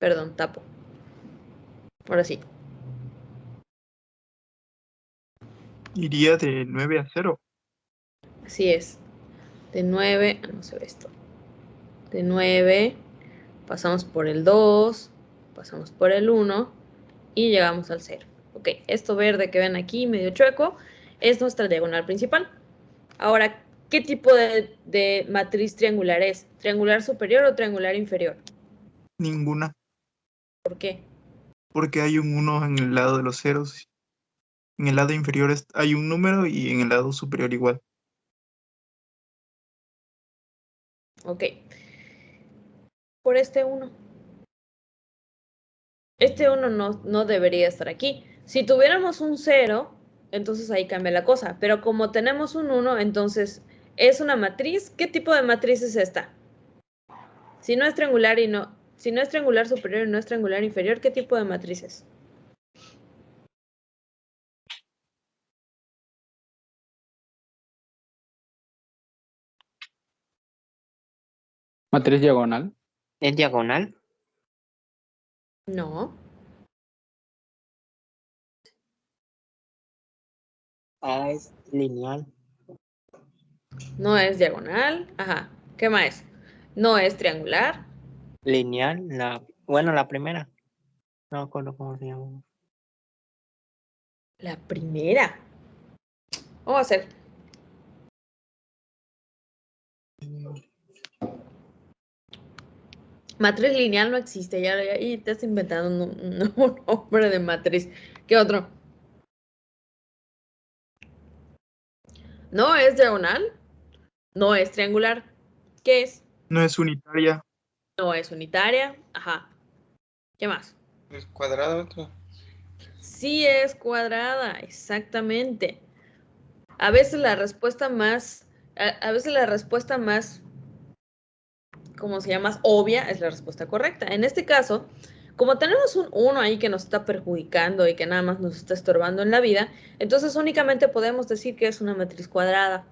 Perdón, tapo. Ahora sí. Iría de 9 a 0. Así es. De 9, no se ve esto. De 9, pasamos por el 2, pasamos por el 1 y llegamos al 0. Ok, esto verde que ven aquí, medio chueco, es nuestra diagonal principal. Ahora, ¿qué tipo de matriz triangular es? ¿Triangular superior o triangular inferior? Ninguna. ¿Por qué? Porque hay un 1 en el lado de los ceros. En el lado inferior hay un número y en el lado superior igual. Ok. Por este 1. Este 1 no debería estar aquí. Si tuviéramos un 0, entonces ahí cambia la cosa. Pero como tenemos un 1, entonces es una matriz. ¿Qué tipo de matriz es esta? Si no es triangular si no es triangular superior y no es triangular inferior, ¿qué tipo de matriz es? Matriz diagonal. ¿Es diagonal? No. Ah, es lineal. No es diagonal. Ajá. ¿Qué más? No es triangular. Lineal, bueno, la primera. No me acuerdo cómo se llama. La primera. Vamos a hacer. Matriz lineal no existe. Ya y te estás inventando un nombre de matriz. ¿Qué otro? No es diagonal. No es triangular. ¿Qué es? No es unitaria. No es unitaria. Ajá. ¿Qué más? ¿Es cuadrado? Sí es cuadrada, exactamente. A veces la respuesta más, a veces la respuesta más, ¿cómo se llama? Más obvia es la respuesta correcta. En este caso, como tenemos un 1 ahí que nos está perjudicando y que nada más nos está estorbando en la vida, entonces únicamente podemos decir que es una matriz cuadrada.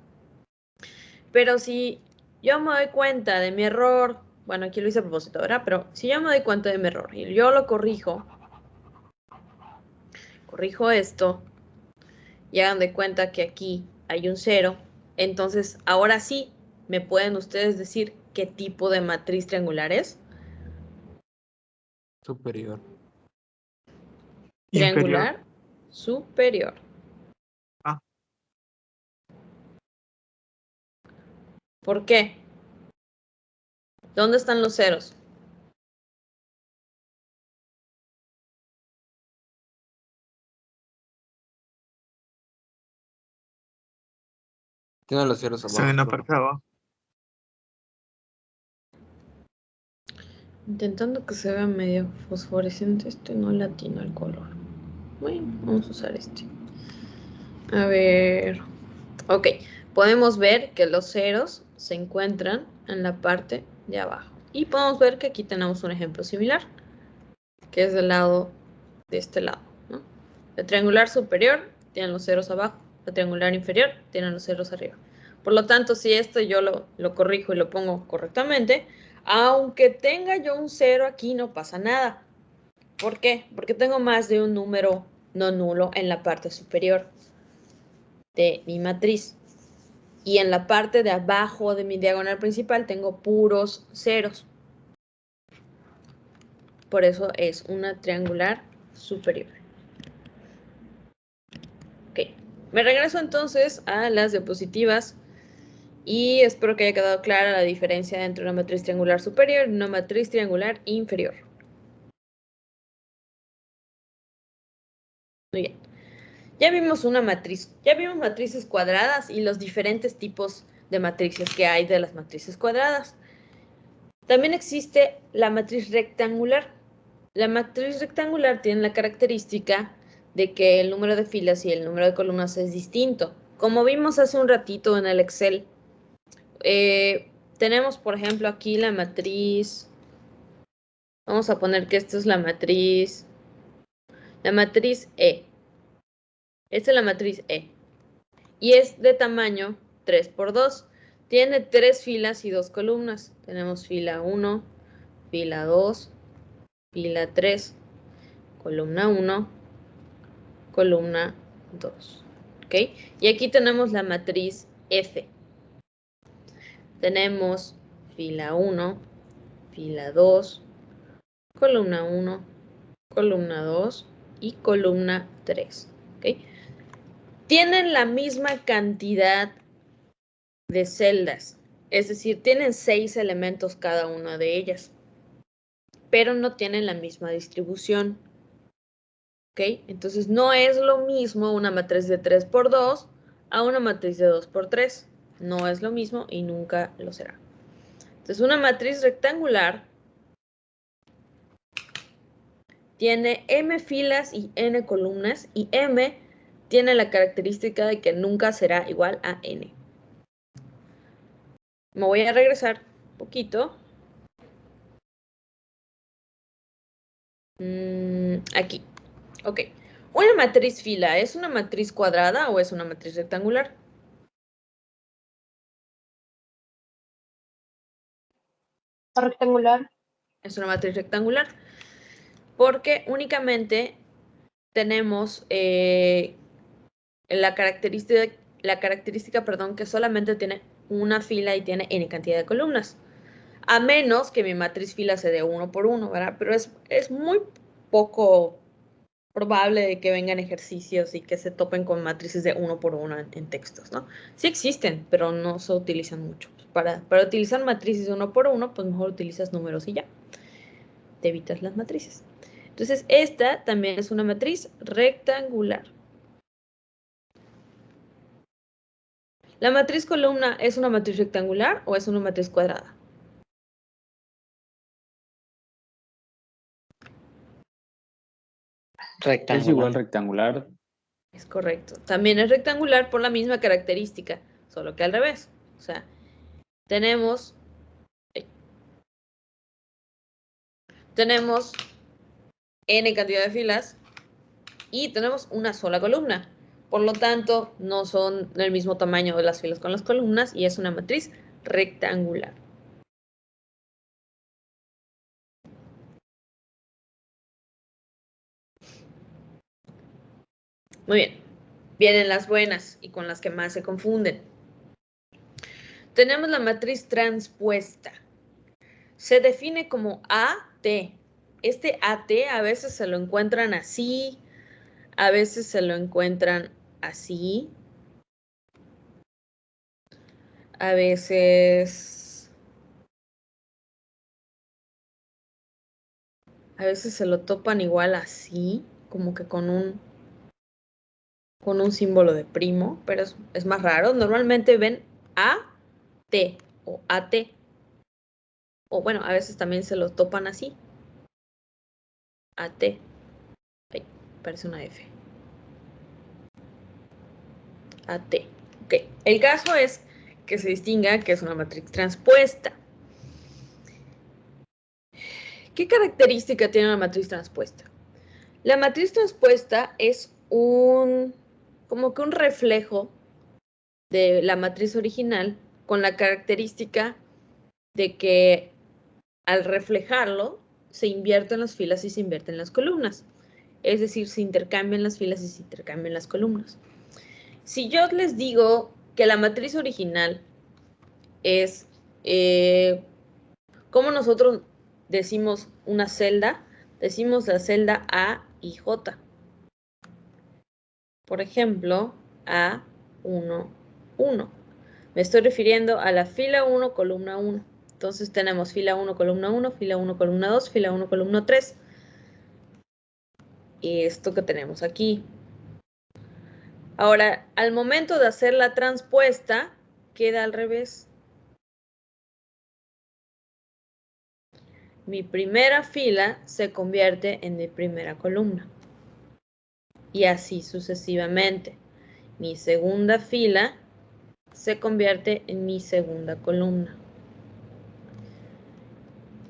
Pero si yo me doy cuenta de mi error, bueno, aquí lo hice a propósito, ¿verdad? Pero si yo me doy cuenta de mi error y yo lo corrijo esto, y hagan de cuenta que aquí hay un 0, entonces ahora sí me pueden ustedes decir qué tipo de matriz triangular es. Superior. Inferior. Triangular superior. Ah. ¿Por qué? ¿Dónde están los ceros? Tiene los ceros Están en la abajo. parte de abajo. Intentando que se vea medio fosforescente, no le atino el color. Bueno, vamos a usar este. A ver. Ok, podemos ver que los ceros se encuentran en la parte de abajo. Y podemos ver que aquí tenemos un ejemplo similar, que es del lado de este lado, ¿no? El triangular superior tiene los ceros abajo, el triangular inferior tiene los ceros arriba. Por lo tanto, si esto yo lo corrijo y lo pongo correctamente, aunque tenga yo un 0 aquí, no pasa nada. ¿Por qué? Porque tengo más de un número no nulo en la parte superior de mi matriz. Y en la parte de abajo de mi diagonal principal tengo puros ceros. Por eso es una triangular superior. Ok, me regreso entonces a las diapositivas y espero que haya quedado clara la diferencia entre una matriz triangular superior y una matriz triangular inferior. Muy bien. Ya vimos una matriz, ya vimos matrices cuadradas y los diferentes tipos de matrices que hay de las matrices cuadradas. También existe la matriz rectangular. La matriz rectangular tiene la característica de que el número de filas y el número de columnas es distinto. Como vimos hace un ratito en el Excel, tenemos, por ejemplo, aquí la matriz. Vamos a poner que esta es la matriz E. Esta es la matriz E. Y es de tamaño 3 por 2. Tiene 3 filas y 2 columnas. Tenemos fila 1, fila 2 fila 3, columna 1, columna 2. ¿Ok? Y aquí tenemos la matriz F. Tenemos fila 1, fila 2, columna 1, columna 2 y columna 3. ¿Ok? Tienen la misma cantidad de celdas, es decir, tienen 6 elementos cada una de ellas, pero no tienen la misma distribución. ¿Ok? Entonces no es lo mismo una matriz de 3 por 2 a una matriz de 2 por 3. No es lo mismo y nunca lo será. Entonces una matriz rectangular tiene m filas y n columnas, y m tiene la característica de que nunca será igual a n. Me voy a regresar un poquito. Aquí. Ok. ¿Una matriz fila es una matriz cuadrada o es una matriz rectangular? Rectangular. Es una matriz rectangular. Porque únicamente tenemos la característica, perdón, que solamente tiene una fila y tiene n cantidad de columnas. A menos que mi matriz fila sea de 1 por 1, ¿verdad? Pero es muy poco probable de que vengan ejercicios y que se topen con matrices de 1 por 1 en textos, ¿no? Sí existen, pero no se utilizan mucho. Para utilizar matrices de 1 por 1, pues mejor utilizas números y ya. Te evitas las matrices. Entonces, esta también es una matriz rectangular. ¿La matriz columna es una matriz rectangular o es una matriz cuadrada? Es igual Rectangular. rectangular. Es correcto. También es rectangular por la misma característica, solo que al revés. O sea, tenemos n cantidad de filas y tenemos una sola columna. Por lo tanto, no son del mismo tamaño de las filas con las columnas y es una matriz rectangular. Muy bien. Vienen las buenas y con las que más se confunden. Tenemos la matriz transpuesta. Se define como AT. Este AT a veces se lo encuentran así, a veces se lo encuentran así, a veces se lo topan igual así, como que con un símbolo de primo, pero es más raro. Normalmente ven AT o AT. O bueno, a veces también se lo topan así. AT. Ay, parece una F. AT. Ok. El caso es que se distinga que es una matriz transpuesta. ¿Qué característica tiene una matriz transpuesta? La matriz transpuesta es como que un reflejo de la matriz original con la característica de que al reflejarlo se invierten las filas y se invierten las columnas. Es decir, se intercambian las filas y se intercambian las columnas. Si yo les digo que la matriz original es, como nosotros decimos una celda, decimos la celda A y J. Por ejemplo, A1, 1. Me estoy refiriendo a la fila 1, columna 1. Entonces tenemos fila 1, columna 1, fila 1, columna 2, fila 1, columna 3. Y esto que tenemos aquí. Ahora, al momento de hacer la transpuesta, queda al revés. Mi primera fila se convierte en mi primera columna. Y así sucesivamente. Mi segunda fila se convierte en mi segunda columna.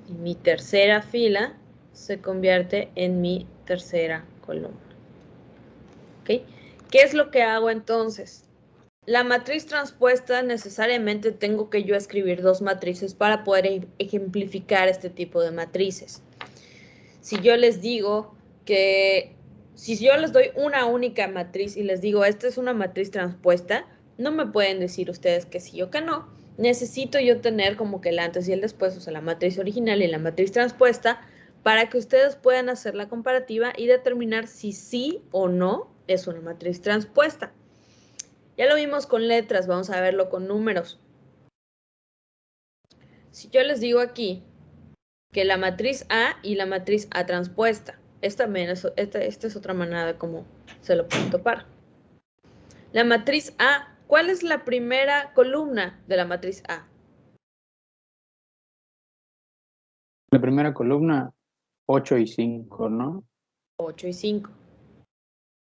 Y mi tercera fila se convierte en mi tercera columna. ¿Ok? ¿Qué es lo que hago entonces? La matriz transpuesta necesariamente tengo que yo escribir dos matrices para poder ejemplificar este tipo de matrices. si yo les digo que, si yo les doy una única matriz y les digo, esta es una matriz transpuesta, no me pueden decir ustedes que sí o que no. Necesito yo tener como que el antes y el después, o sea, la matriz original y la matriz transpuesta, para que ustedes puedan hacer la comparativa y determinar si sí o no es una matriz transpuesta. Ya lo vimos con letras, vamos a verlo con números. Si yo les digo aquí que la matriz A y la matriz A transpuesta, esta es otra manera de cómo se lo pueden topar. La matriz A, ¿cuál es la primera columna de la matriz A? La primera columna, 8 y 5, ¿no? 8 y 5.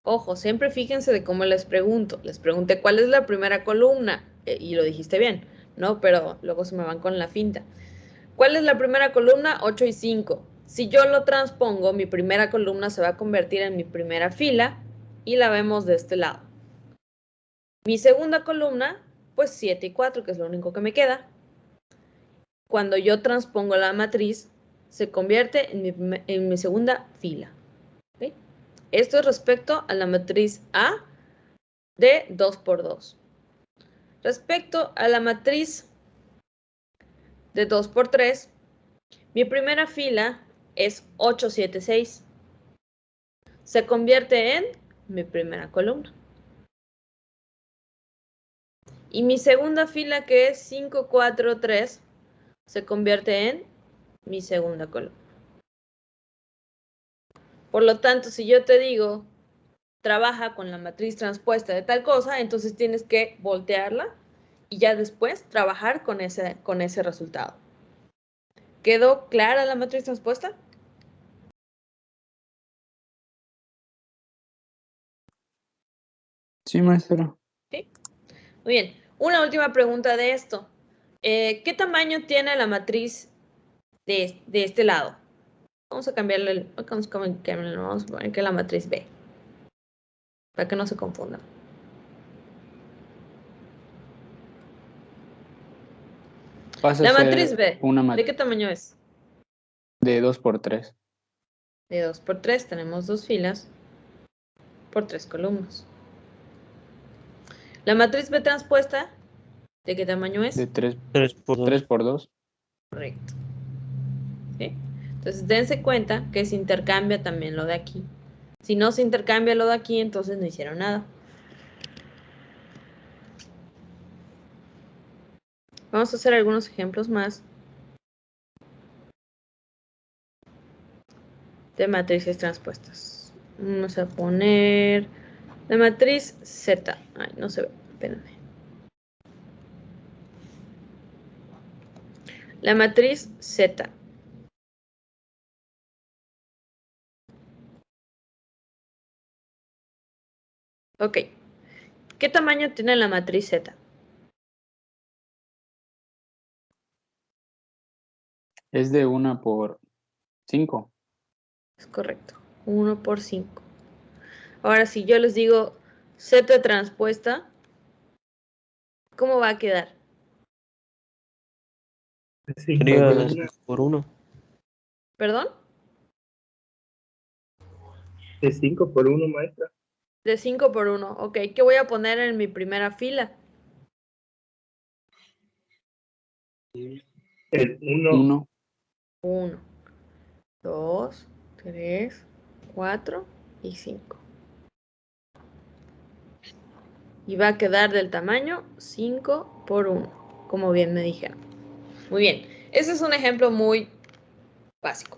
Ojo, siempre fíjense de cómo les pregunto. Les pregunté cuál es la primera columna y lo dijiste bien, ¿no? Pero luego se me van con la finta. ¿Cuál es la primera columna? 8 y 5. Si yo lo transpongo, mi primera columna se va a convertir en mi primera fila y la vemos de este lado. Mi segunda columna, pues 7 y 4, que es lo único que me queda. Cuando yo transpongo la matriz, se convierte en mi segunda fila. ¿Okay? Esto es respecto a la matriz A de 2 por 2. Respecto a la matriz de 2 por 3, mi primera fila es 8, 7, 6. Se convierte en mi primera columna. Y mi segunda fila, que es 5, 4, 3, se convierte en mi segunda columna. Por lo tanto, si yo te digo, trabaja con la matriz transpuesta de tal cosa, entonces tienes que voltearla y ya después trabajar con ese resultado. ¿Quedó clara la matriz transpuesta? Sí, maestra. ¿Sí? Muy bien. Una última pregunta de esto. ¿Qué tamaño tiene la matriz de este lado? Vamos a cambiarle, vamos a poner que la matriz B, para que no se confundan. Pasa La a ser matriz B, una ¿de qué tamaño es? de 2 por 3. De 2 por 3, tenemos 2 filas por 3 columnas. La matriz B transpuesta, ¿de qué tamaño es? De 3 3 por 2. por 2. Correcto. ¿Sí? Entonces, dense cuenta que se intercambia también lo de aquí. Si no se intercambia lo de aquí, entonces no hicieron nada. Vamos a hacer algunos ejemplos más de matrices transpuestas. Vamos a poner la matriz Z. Ay, no se ve, espérenme. La matriz Z. Ok. ¿Qué tamaño tiene la matriz Z? Es de 1 por 5. Es correcto. 1 por 5. Ahora, si yo les digo Z transpuesta, ¿cómo va a quedar? Sería de 5 por 1. ¿Perdón? De 5 por 1, maestra. De 5 por 1. Ok, ¿qué voy a poner en mi primera fila? El 1. 1. 1, 2, 3, 4 y 5. Y va a quedar del tamaño 5 por 1, como bien me dijeron. Muy bien, ese es un ejemplo muy básico.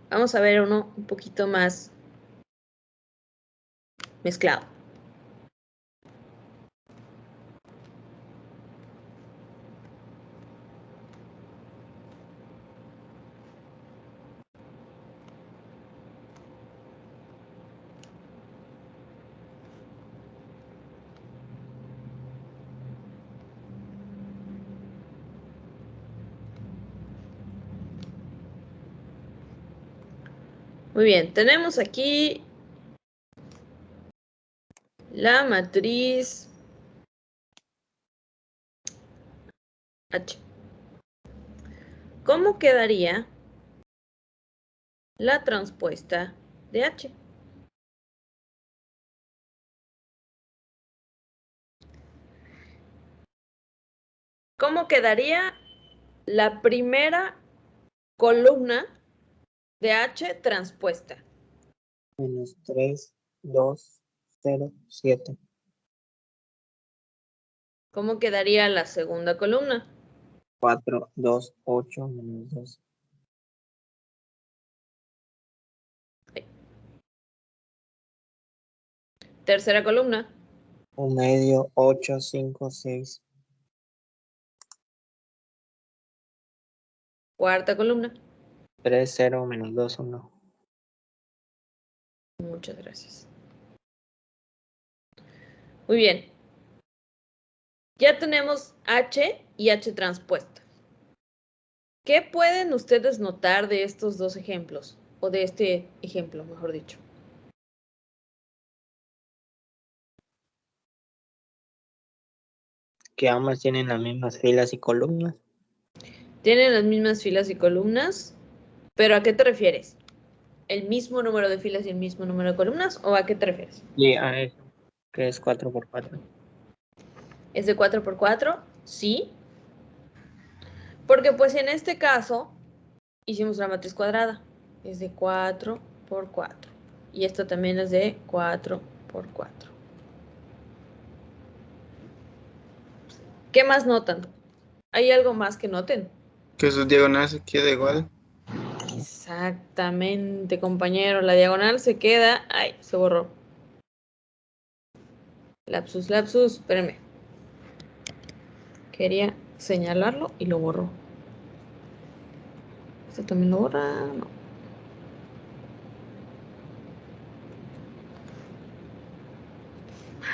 Vamos a ver uno un poquito más mezclado. Muy bien, tenemos aquí la matriz H. ¿Cómo quedaría la transpuesta de H. ¿Cómo quedaría la primera columna de H transpuesta? Menos 3, 2, 0, 7. ¿Cómo quedaría la segunda columna? 4, 2, 8, menos 2. Tercera columna. 1 medio, 8, 5, 6. Cuarta columna. 3, 0, menos 2, 1. Muchas gracias. Muy bien. Ya tenemos H y H transpuesta. ¿Qué pueden ustedes notar de estos dos ejemplos? O de este ejemplo, mejor dicho. Que ambas tienen las mismas filas y columnas. Tienen las mismas filas y columnas, pero ¿a qué te refieres? ¿El mismo número de filas y el mismo número de columnas? ¿O a qué te refieres? Y a eso, que es 4 por 4. ¿Es de 4 por 4? Sí. Porque pues en este caso hicimos la matriz cuadrada. Es de 4 por 4. Y esto también es de 4 por 4. ¿Qué más notan? ¿Hay algo más que noten? Que su diagonal se queda igual. Exactamente, compañero. La diagonal se queda... Ay, se borró. Lapsus, lapsus. Espérenme. Quería señalarlo y lo borró. ¿Esto también lo borra? No.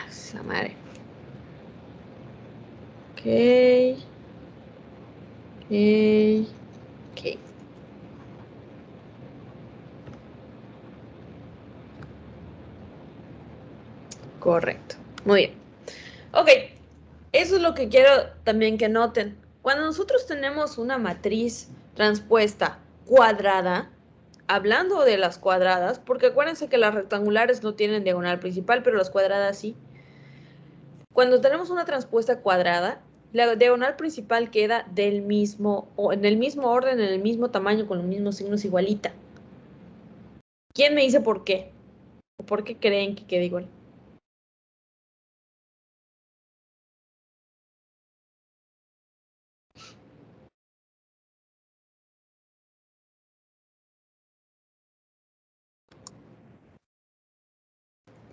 Esa madre. Ok. Ok. Correcto. Muy bien. Ok. Eso es lo que quiero también que noten. Cuando nosotros tenemos una matriz transpuesta cuadrada, hablando de las cuadradas, porque acuérdense que las rectangulares no tienen diagonal principal, pero las cuadradas sí. Cuando tenemos una transpuesta cuadrada, la diagonal principal queda del mismo, o en el mismo orden, en el mismo tamaño, con los mismos signos igualita. ¿Quién me dice por qué? ¿O por qué creen que queda igual?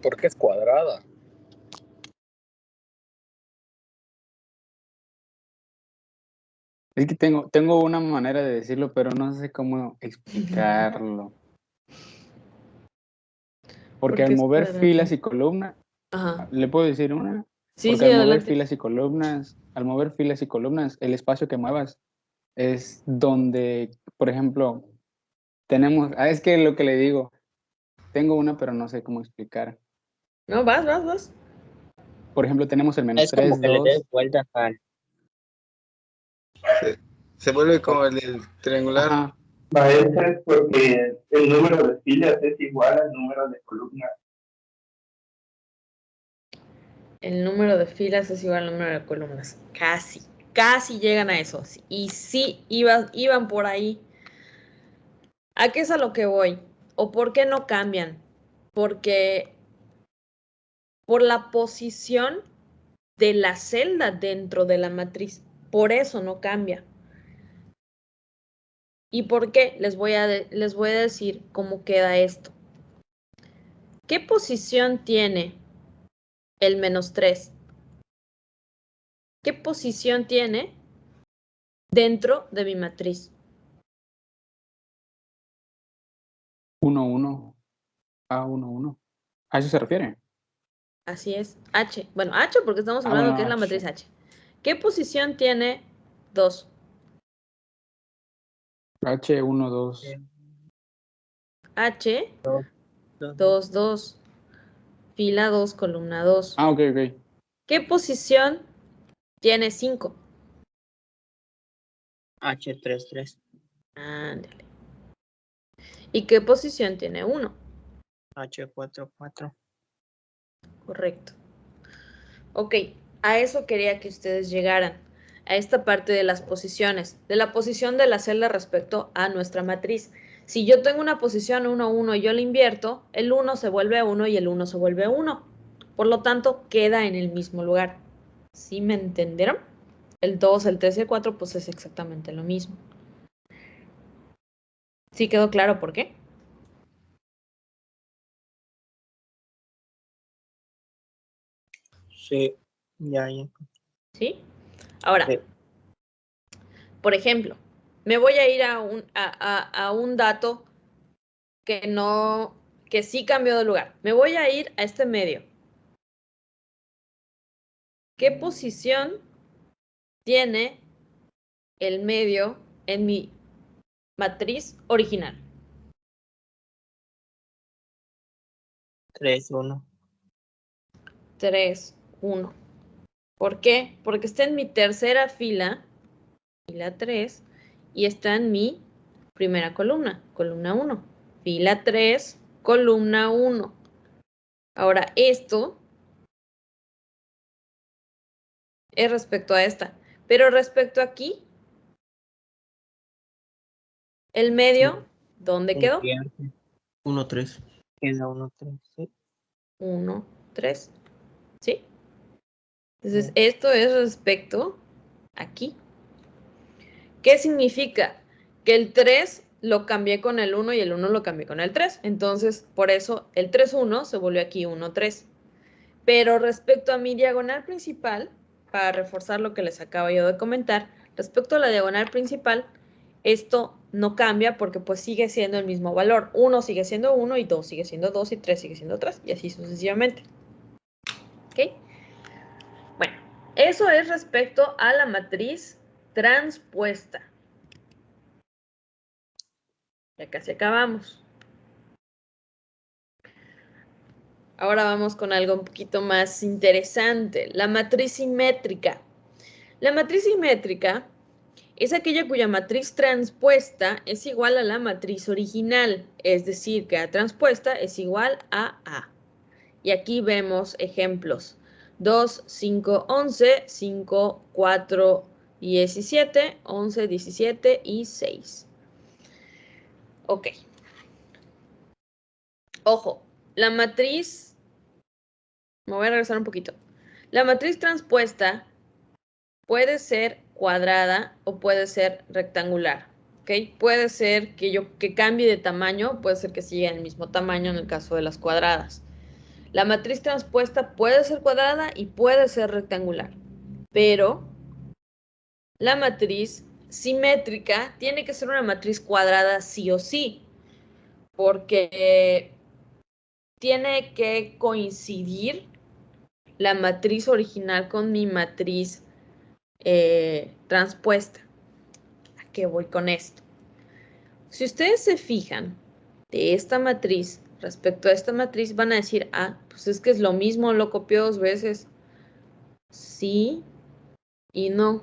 Porque es cuadrada. Es que tengo una manera de decirlo, pero no sé cómo explicarlo. Porque al Porque es mover cuadrada. filas y columnas, Ajá. ¿le puedo decir una? Sí, Porque sí, al mover adelante. filas y columnas, el espacio que muevas es donde, por ejemplo, tenemos, es que lo que le digo, tengo una, pero no sé cómo explicar. No, vas. Por ejemplo, tenemos el menos Es como 3, que le des 2. vueltas al... Se vuelve como el del triangular. Ajá. Va, eso es porque el número de filas es igual al número de columnas. El número de filas es igual al número de columnas. Casi llegan a eso. Y sí, iban por ahí. ¿A qué es a lo que voy? ¿O por qué no cambian? Porque por la posición de la celda dentro de la matriz. Por eso no cambia. ¿Y por qué? Les voy a decir cómo queda esto. ¿Qué posición tiene el menos 3? ¿Qué posición tiene dentro de mi matriz? 1, 1. A1, 1. ¿A eso se refiere? Así es, H. Bueno, H porque estamos hablando Bueno, que es la H. matriz H. ¿Qué posición tiene 2? H1, 2. H, 2, 2, 2, 2. Fila 2, columna 2. Ah, ok, ok. ¿Qué posición tiene 5? H3, 3. Ándale. ¿Y qué posición tiene 1? H44. Correcto. Ok, a eso quería que ustedes llegaran, a esta parte de las posiciones, de la posición de la celda respecto a nuestra matriz. Si yo tengo una posición 1, 1 y yo la invierto, el 1 se vuelve 1 y el 1 se vuelve 1. Por lo tanto, queda en el mismo lugar. ¿Sí me entendieron? El 2, el 3 y el 4, pues es exactamente lo mismo. ¿Sí quedó claro por qué? Sí, ya. ¿Sí? Ahora, Sí. por ejemplo, me voy a ir a un dato que sí cambió de lugar. Me voy a ir a este medio. ¿Qué posición tiene el medio en mi matriz original? 3, 1. 3, 1. ¿Por qué? Porque está en mi tercera fila 3, y está en mi primera columna 1. Fila 3, columna 1. Ahora, esto es respecto a esta. Pero respecto aquí, el medio, ¿dónde quedó? 1, 3. Queda 1, 3. Sí. 1, 3. ¿Sí? Entonces, esto es respecto aquí. ¿Qué significa? Que el 3 lo cambié con el 1 y el 1 lo cambié con el 3. Entonces, por eso el 3, 1 se volvió aquí 1, 3. Pero respecto a mi diagonal principal, para reforzar lo que les acabo yo de comentar, respecto a la diagonal principal, esto no cambia porque pues sigue siendo el mismo valor. 1 sigue siendo 1 y 2 sigue siendo 2 y 3 sigue siendo 3 y así sucesivamente. ¿Ok? Bueno, eso es respecto a la matriz transpuesta. Ya casi acabamos. Ahora vamos con algo un poquito más interesante, la matriz simétrica. La matriz simétrica es aquella cuya matriz transpuesta es igual a la matriz original, es decir, que A transpuesta es igual a A. Y aquí vemos ejemplos. 2, 5, 11, 5, 4, 17, 11, 17 y 6. Ok. Ojo, la matriz, me voy a regresar un poquito. La matriz transpuesta puede ser cuadrada o puede ser rectangular. ¿Ok? Puede ser que cambie de tamaño, puede ser que siga el mismo tamaño en el caso de las cuadradas. La matriz transpuesta puede ser cuadrada y puede ser rectangular, pero la matriz simétrica tiene que ser una matriz cuadrada sí o sí, porque tiene que coincidir la matriz original con mi matriz transpuesta. ¿A qué voy con esto? Si ustedes se fijan de esta matriz respecto a esta matriz, van a decir, ah, pues es que es lo mismo, lo copió 2 veces. Sí y no.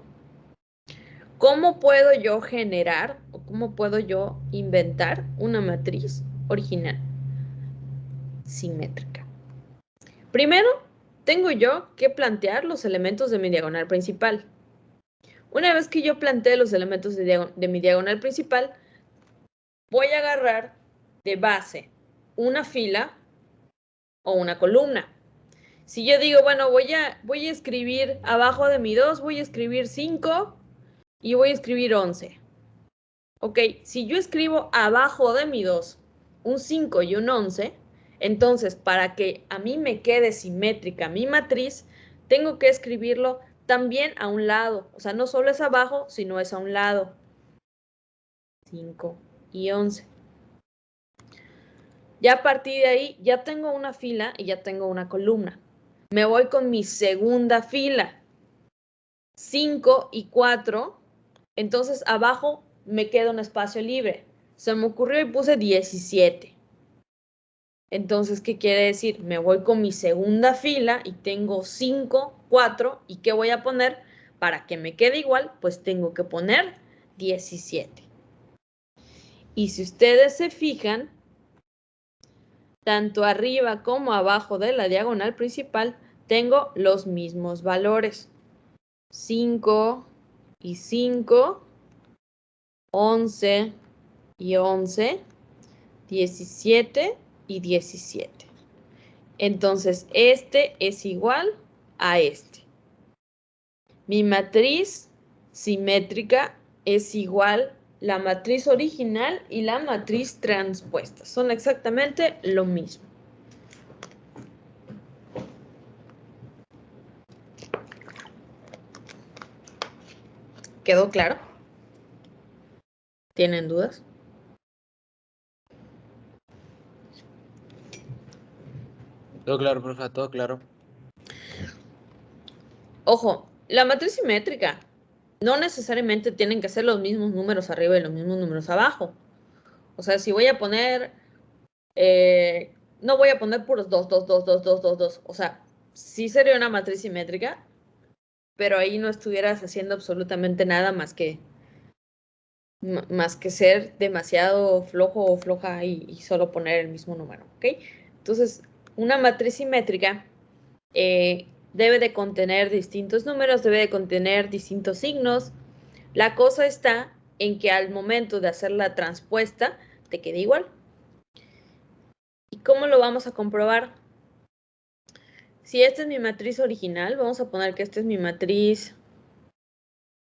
¿Cómo puedo yo generar o cómo puedo yo inventar una matriz original simétrica? Primero, tengo yo que plantear los elementos de mi diagonal principal. Una vez que yo plantee los elementos de mi diagonal principal, voy a agarrar de base una fila o una columna. Si yo digo, bueno, voy a escribir abajo de mi 2, voy a escribir 5 y voy a escribir 11. Ok, si yo escribo abajo de mi 2 un 5 y un 11, entonces para que a mí me quede simétrica mi matriz, tengo que escribirlo también a un lado. O sea, no solo es abajo, sino es a un lado. 5 y 11. Ya a partir de ahí, ya tengo una fila y ya tengo una columna. Me voy con mi segunda fila. 5 y 4. Entonces abajo me queda un espacio libre. Se me ocurrió y puse 17. Entonces, ¿qué quiere decir? Me voy con mi segunda fila y tengo 5, 4. ¿Y qué voy a poner? Para que me quede igual, pues tengo que poner 17. Y si ustedes se fijan, tanto arriba como abajo de la diagonal principal, tengo los mismos valores. 5 y 5, 11 y 11, 17 y 17. Entonces, este es igual a este. Mi matriz simétrica es igual la matriz original y la matriz transpuesta. Son exactamente lo mismo. ¿Quedó claro? ¿Tienen dudas? Todo claro, profe, todo claro. Ojo, la matriz simétrica no necesariamente tienen que ser los mismos números arriba y los mismos números abajo. O sea, si voy a poner, no voy a poner puros 2, 2, 2, 2, 2, 2, 2. O sea, sí sería una matriz simétrica, pero ahí no estuvieras haciendo absolutamente nada más que ser demasiado flojo o floja y solo poner el mismo número, ¿ok? Entonces, una matriz simétrica debe de contener distintos números, debe de contener distintos signos. La cosa está en que al momento de hacer la transpuesta te quede igual. ¿Y cómo lo vamos a comprobar? Si esta es mi matriz original, vamos a poner que esta es mi matriz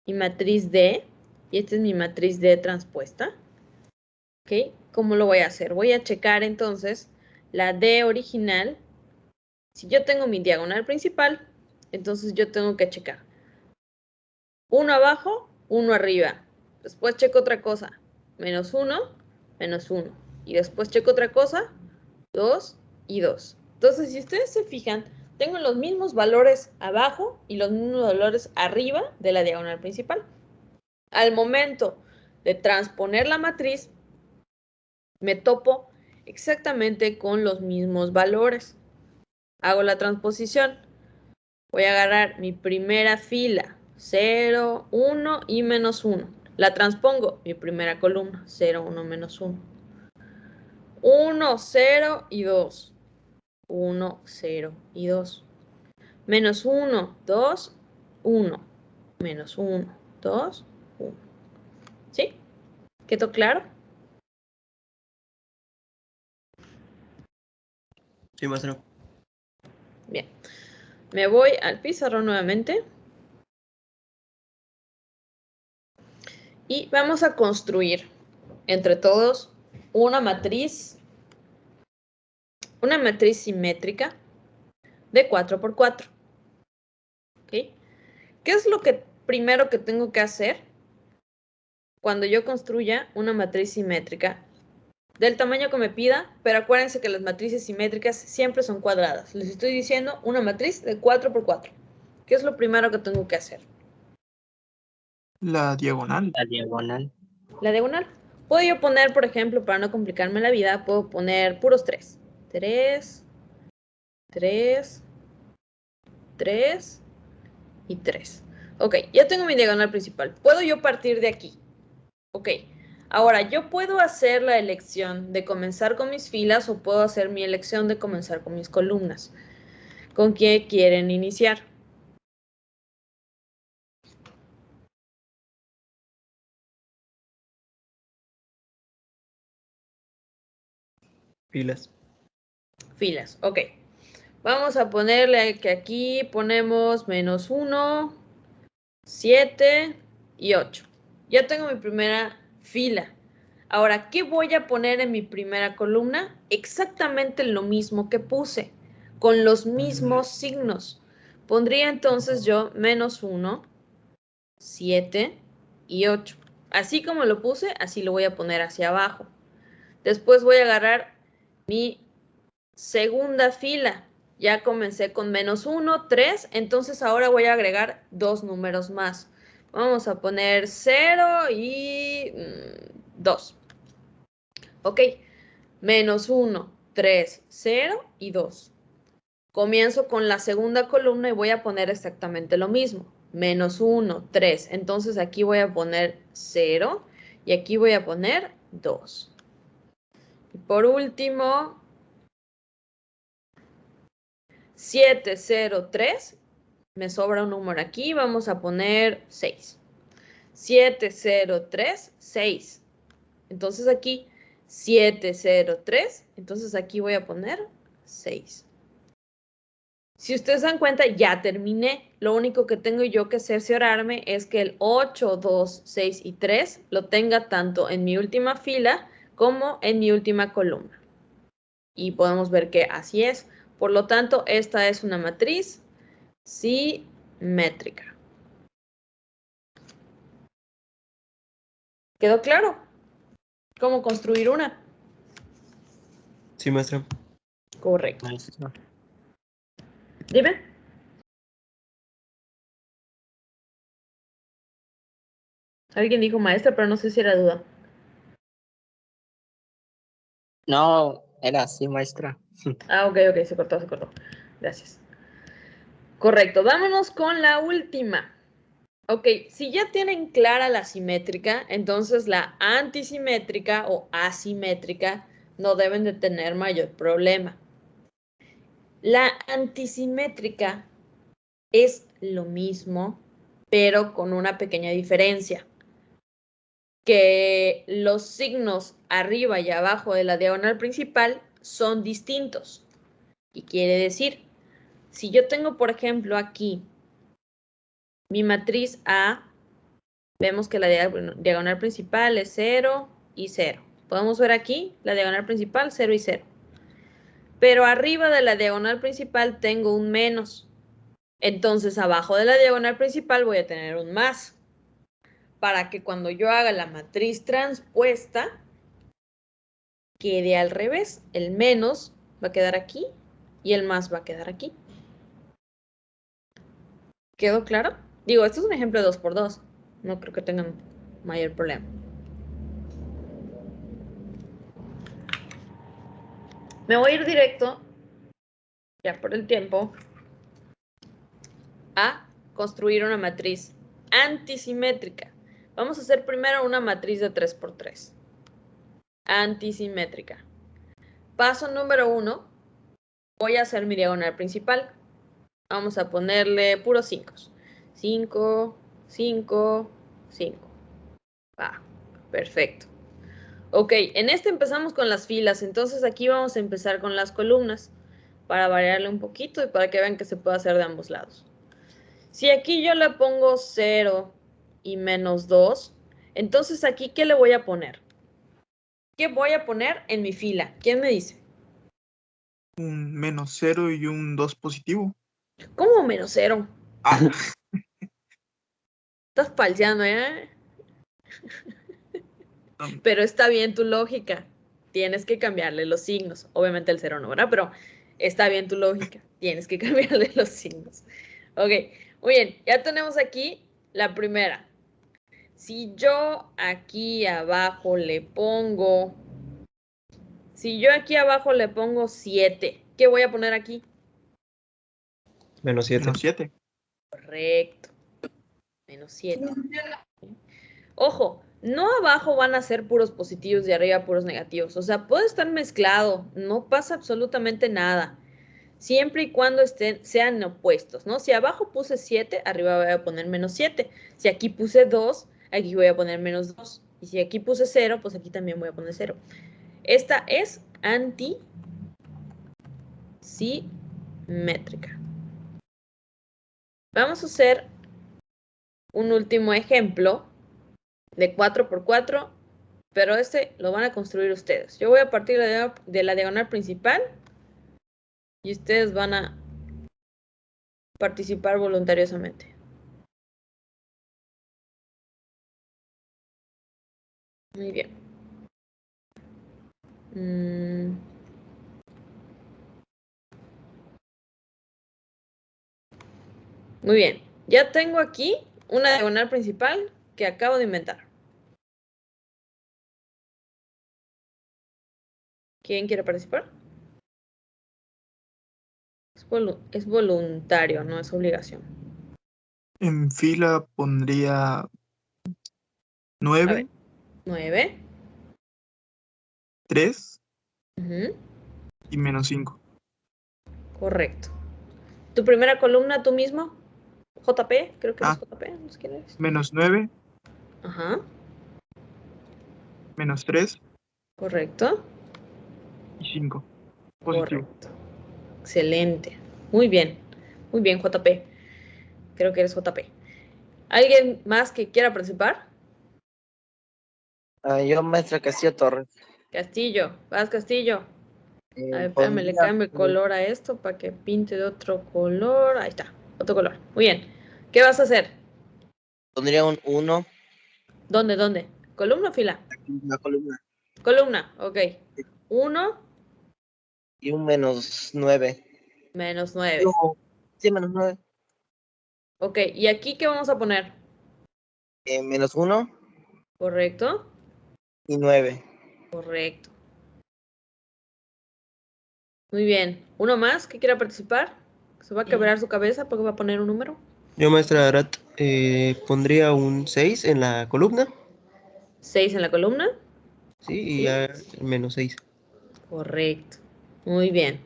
D, y esta es mi matriz D transpuesta. ¿Ok? ¿Cómo lo voy a hacer? Voy a checar entonces la D original. Si yo tengo mi diagonal principal, entonces yo tengo que checar 1 abajo, 1 arriba. Después checo otra cosa, menos 1, menos 1. Y después checo otra cosa, 2 y 2. Entonces, si ustedes se fijan, tengo los mismos valores abajo y los mismos valores arriba de la diagonal principal. Al momento de transponer la matriz, me topo exactamente con los mismos valores. Hago la transposición. Voy a agarrar mi primera fila, 0, 1 y menos 1. La transpongo, mi primera columna, 0, 1, menos 1. 1, 0 y 2. 1, 0 y 2. Menos 1, 2, 1. Menos 1, 2, 1. ¿Sí? ¿Quedó claro? Sí, maestro. Bien. Me voy al pizarrón nuevamente. Y vamos a construir entre todos una matriz simétrica de 4 por 4. ¿Ok? ¿Qué es lo que primero que tengo que hacer cuando yo construya una matriz simétrica? Del tamaño que me pida, pero acuérdense que las matrices simétricas siempre son cuadradas. Les estoy diciendo una matriz de 4 por 4. ¿Qué es lo primero que tengo que hacer? La diagonal. La diagonal. La diagonal. Puedo yo poner, por ejemplo, para no complicarme la vida, puedo poner puros 3. 3, 3, 3 y 3. Ok, ya tengo mi diagonal principal. Puedo yo partir de aquí. Ok, ahora yo puedo hacer la elección de comenzar con mis filas o puedo hacer mi elección de comenzar con mis columnas. ¿Con qué quieren iniciar? Filas. Filas, ok. Vamos a ponerle que aquí ponemos menos 1, 7 y 8. Ya tengo mi primera fila. Ahora, ¿qué voy a poner en mi primera columna? Exactamente lo mismo que puse, con los mismos signos. Pondría entonces yo menos 1, 7 y 8. Así como lo puse, así lo voy a poner hacia abajo. Después voy a agarrar mi segunda fila. Ya comencé con menos 1, 3, entonces ahora voy a agregar 2 números más. Vamos a poner 0 y 2. Ok, menos 1, 3, 0 y 2. Comienzo con la segunda columna y voy a poner exactamente lo mismo. Menos 1, 3. Entonces aquí voy a poner 0 y aquí voy a poner 2. Y por último, 7, 0, 3. Me sobra un número aquí, vamos a poner 6. 7, 0, 3, 6. Entonces aquí 7, 0, 3. Entonces aquí voy a poner 6. Si ustedes dan cuenta, ya terminé. Lo único que tengo yo que cerciorarme es que el 8, 2, 6 y 3 lo tenga tanto en mi última fila como en mi última columna. Y podemos ver que así es. Por lo tanto, esta es una matriz simétrica. ¿Quedó claro cómo construir una? Sí, maestra. Correcto. Maestra. Dime. Alguien dijo maestra, pero no sé si era duda. No, era así, maestra. Ah, ok, se cortó. Gracias. Correcto, vámonos con la última. Ok, si ya tienen clara la simétrica, entonces la antisimétrica o asimétrica no deben de tener mayor problema. La antisimétrica es lo mismo, pero con una pequeña diferencia. Que los signos arriba y abajo de la diagonal principal son distintos. Y quiere decir, si yo tengo, por ejemplo, aquí mi matriz A, vemos que la diagonal principal es 0 y 0. Podemos ver aquí la diagonal principal 0 y 0. Pero arriba de la diagonal principal tengo un menos. Entonces abajo de la diagonal principal voy a tener un más. Para que cuando yo haga la matriz transpuesta, quede al revés. El menos va a quedar aquí y el más va a quedar aquí. ¿Quedó claro? Digo, esto es un ejemplo de 2 por 2. No creo que tengan mayor problema. Me voy a ir directo, ya por el tiempo, a construir una matriz antisimétrica. Vamos a hacer primero una matriz de 3 por 3. Antisimétrica. Paso número 1. Voy a hacer mi diagonal principal. Vamos a ponerle puros 5. 5, 5, 5. Va, perfecto. Ok, en este empezamos con las filas, entonces aquí vamos a empezar con las columnas para variarle un poquito y para que vean que se puede hacer de ambos lados. Si aquí yo le pongo 0 y menos 2, entonces aquí, ¿qué le voy a poner? ¿Qué voy a poner en mi fila? ¿Quién me dice? Un menos 0 y un 2 positivo. ¿Cómo menos 0? Ah, Estás falseando, ¿eh? um, Pero está bien tu lógica. Tienes que cambiarle los signos. Obviamente el 0 no, ¿verdad? Pero está bien tu lógica. Tienes que cambiarle los signos. Ok, muy bien. Ya tenemos aquí la primera. Si yo aquí abajo le pongo... Si yo aquí abajo le pongo 7, ¿qué voy a poner aquí? Menos 7. menos 7. Correcto. Menos 7. Ojo, no abajo van a ser puros positivos y arriba puros negativos. O sea, puede estar mezclado. No pasa absolutamente nada. Siempre y cuando sean opuestos, ¿no? Si abajo puse 7, arriba voy a poner menos 7. Si aquí puse 2, aquí voy a poner menos 2. Y si aquí puse 0, pues aquí también voy a poner 0. Esta es antisimétrica. Vamos a hacer un último ejemplo de 4 por 4, pero este lo van a construir ustedes. Yo voy a partir de la diagonal principal y ustedes van a participar voluntariosamente. Muy bien. Muy bien. Ya tengo aquí una diagonal principal que acabo de inventar. ¿Quién quiere participar? Es voluntario, no es obligación. En fila pondría A ver, 9. 9. 3 Ujú, y menos 5. correcto. ¿Tu primera columna tú mismo? JP, creo que eres JP, no sé quién eres. Menos 9, Ajá, menos 3 correcto. y 5. Positivo. Correcto. Excelente. Muy bien, JP. Creo que eres JP. ¿Alguien más que quiera participar? Yo, maestra Castillo Torres. Castillo, vas Castillo. A ver, espérame, le Pondría, cambio el color a esto para que pinte de otro color. Ahí está, otro color. Muy bien. ¿Qué vas a hacer? pondría un 1 ¿Dónde? ¿Columna o fila? en la columna Columna, ok. 1 y un menos 9. menos 9. No, sí, menos 9. Ok, ¿y aquí qué vamos a poner? Menos 1 ¿Correcto? y 9. Correcto. Muy bien. ¿Uno más que quiera participar? ¿Se va a quebrar su cabeza porque va a poner un número? Yo, maestra Arat, pondría un 6 en la columna. 6 en la columna. Sí, y Sí. ya menos 6. Correcto. Muy bien.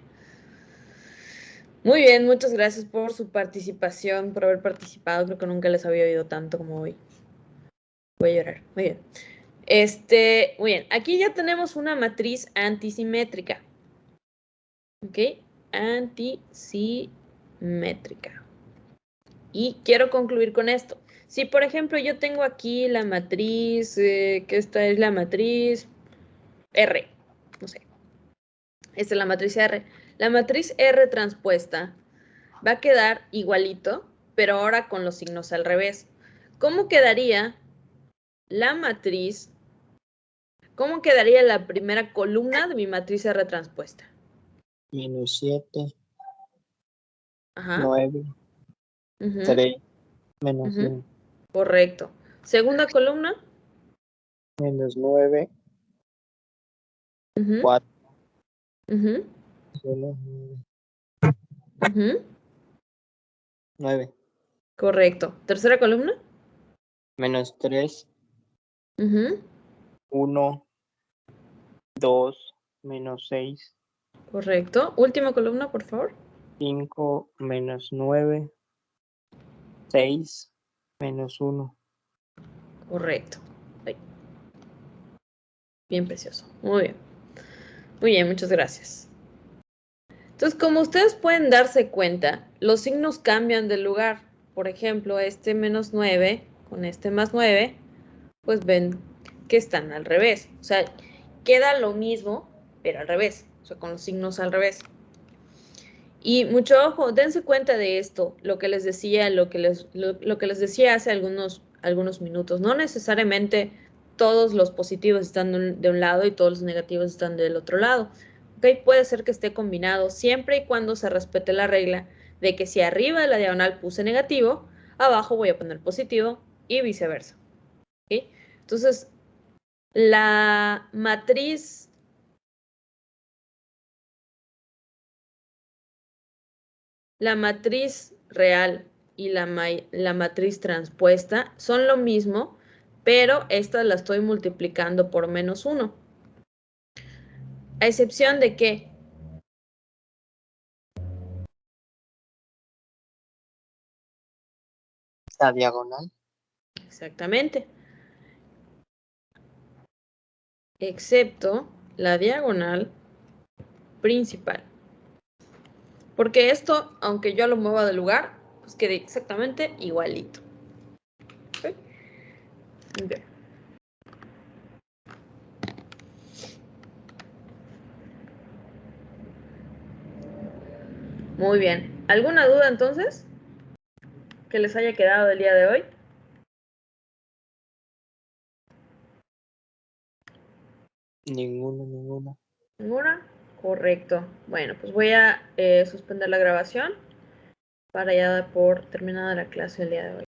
Muy bien, muchas gracias por su participación, por haber participado. Creo que nunca les había oído tanto como hoy. Voy a llorar. Muy bien. Muy bien. Aquí ya tenemos una matriz antisimétrica. ¿Ok? Antisimétrica. Y quiero concluir con esto. Si, por ejemplo, yo tengo aquí la matriz, que esta es la matriz R, no sé. Esta es la matriz R. La matriz R transpuesta va a quedar igualito, pero ahora con los signos al revés. ¿Cómo quedaría la matriz? ¿Cómo quedaría la primera columna de mi matriz R transpuesta? Menos 7, Ajá. 9, Ujú, 3, menos ujú, 1. correcto. Segunda columna. Menos 9, Ujú, 4, ujú, 1, ujú, 9. correcto. Tercera columna. Menos 3, Ujú, 1, 2, menos 6, correcto. Última columna, por favor. 5, menos 9, 6, menos 1. Correcto. Ay, bien precioso. Muy bien. Muy bien, muchas gracias. Entonces, como ustedes pueden darse cuenta, los signos cambian de lugar. Por ejemplo, este menos 9 con este más 9, pues ven que están al revés. O sea, queda lo mismo, pero al revés. O sea, con los signos al revés. Y mucho ojo, dense cuenta de esto, lo que les decía, lo que les decía hace algunos minutos. No necesariamente todos los positivos están de un lado y todos los negativos están del otro lado. ¿Ok? Puede ser que esté combinado siempre y cuando se respete la regla de que si arriba de la diagonal puse negativo, abajo voy a poner positivo y viceversa. ¿Ok? Entonces, la matriz real y la matriz transpuesta son lo mismo, pero esta la estoy multiplicando por menos 1. A excepción de que La diagonal. exactamente, excepto la diagonal principal. Porque esto, aunque yo lo mueva de lugar, pues quede exactamente igualito. ¿Okay? Okay. Muy bien. ¿Alguna duda entonces que les haya quedado del día de hoy? Ninguna. ¿Ninguna? Correcto. Bueno, pues voy a suspender la grabación para ya dar por terminada la clase del día de hoy.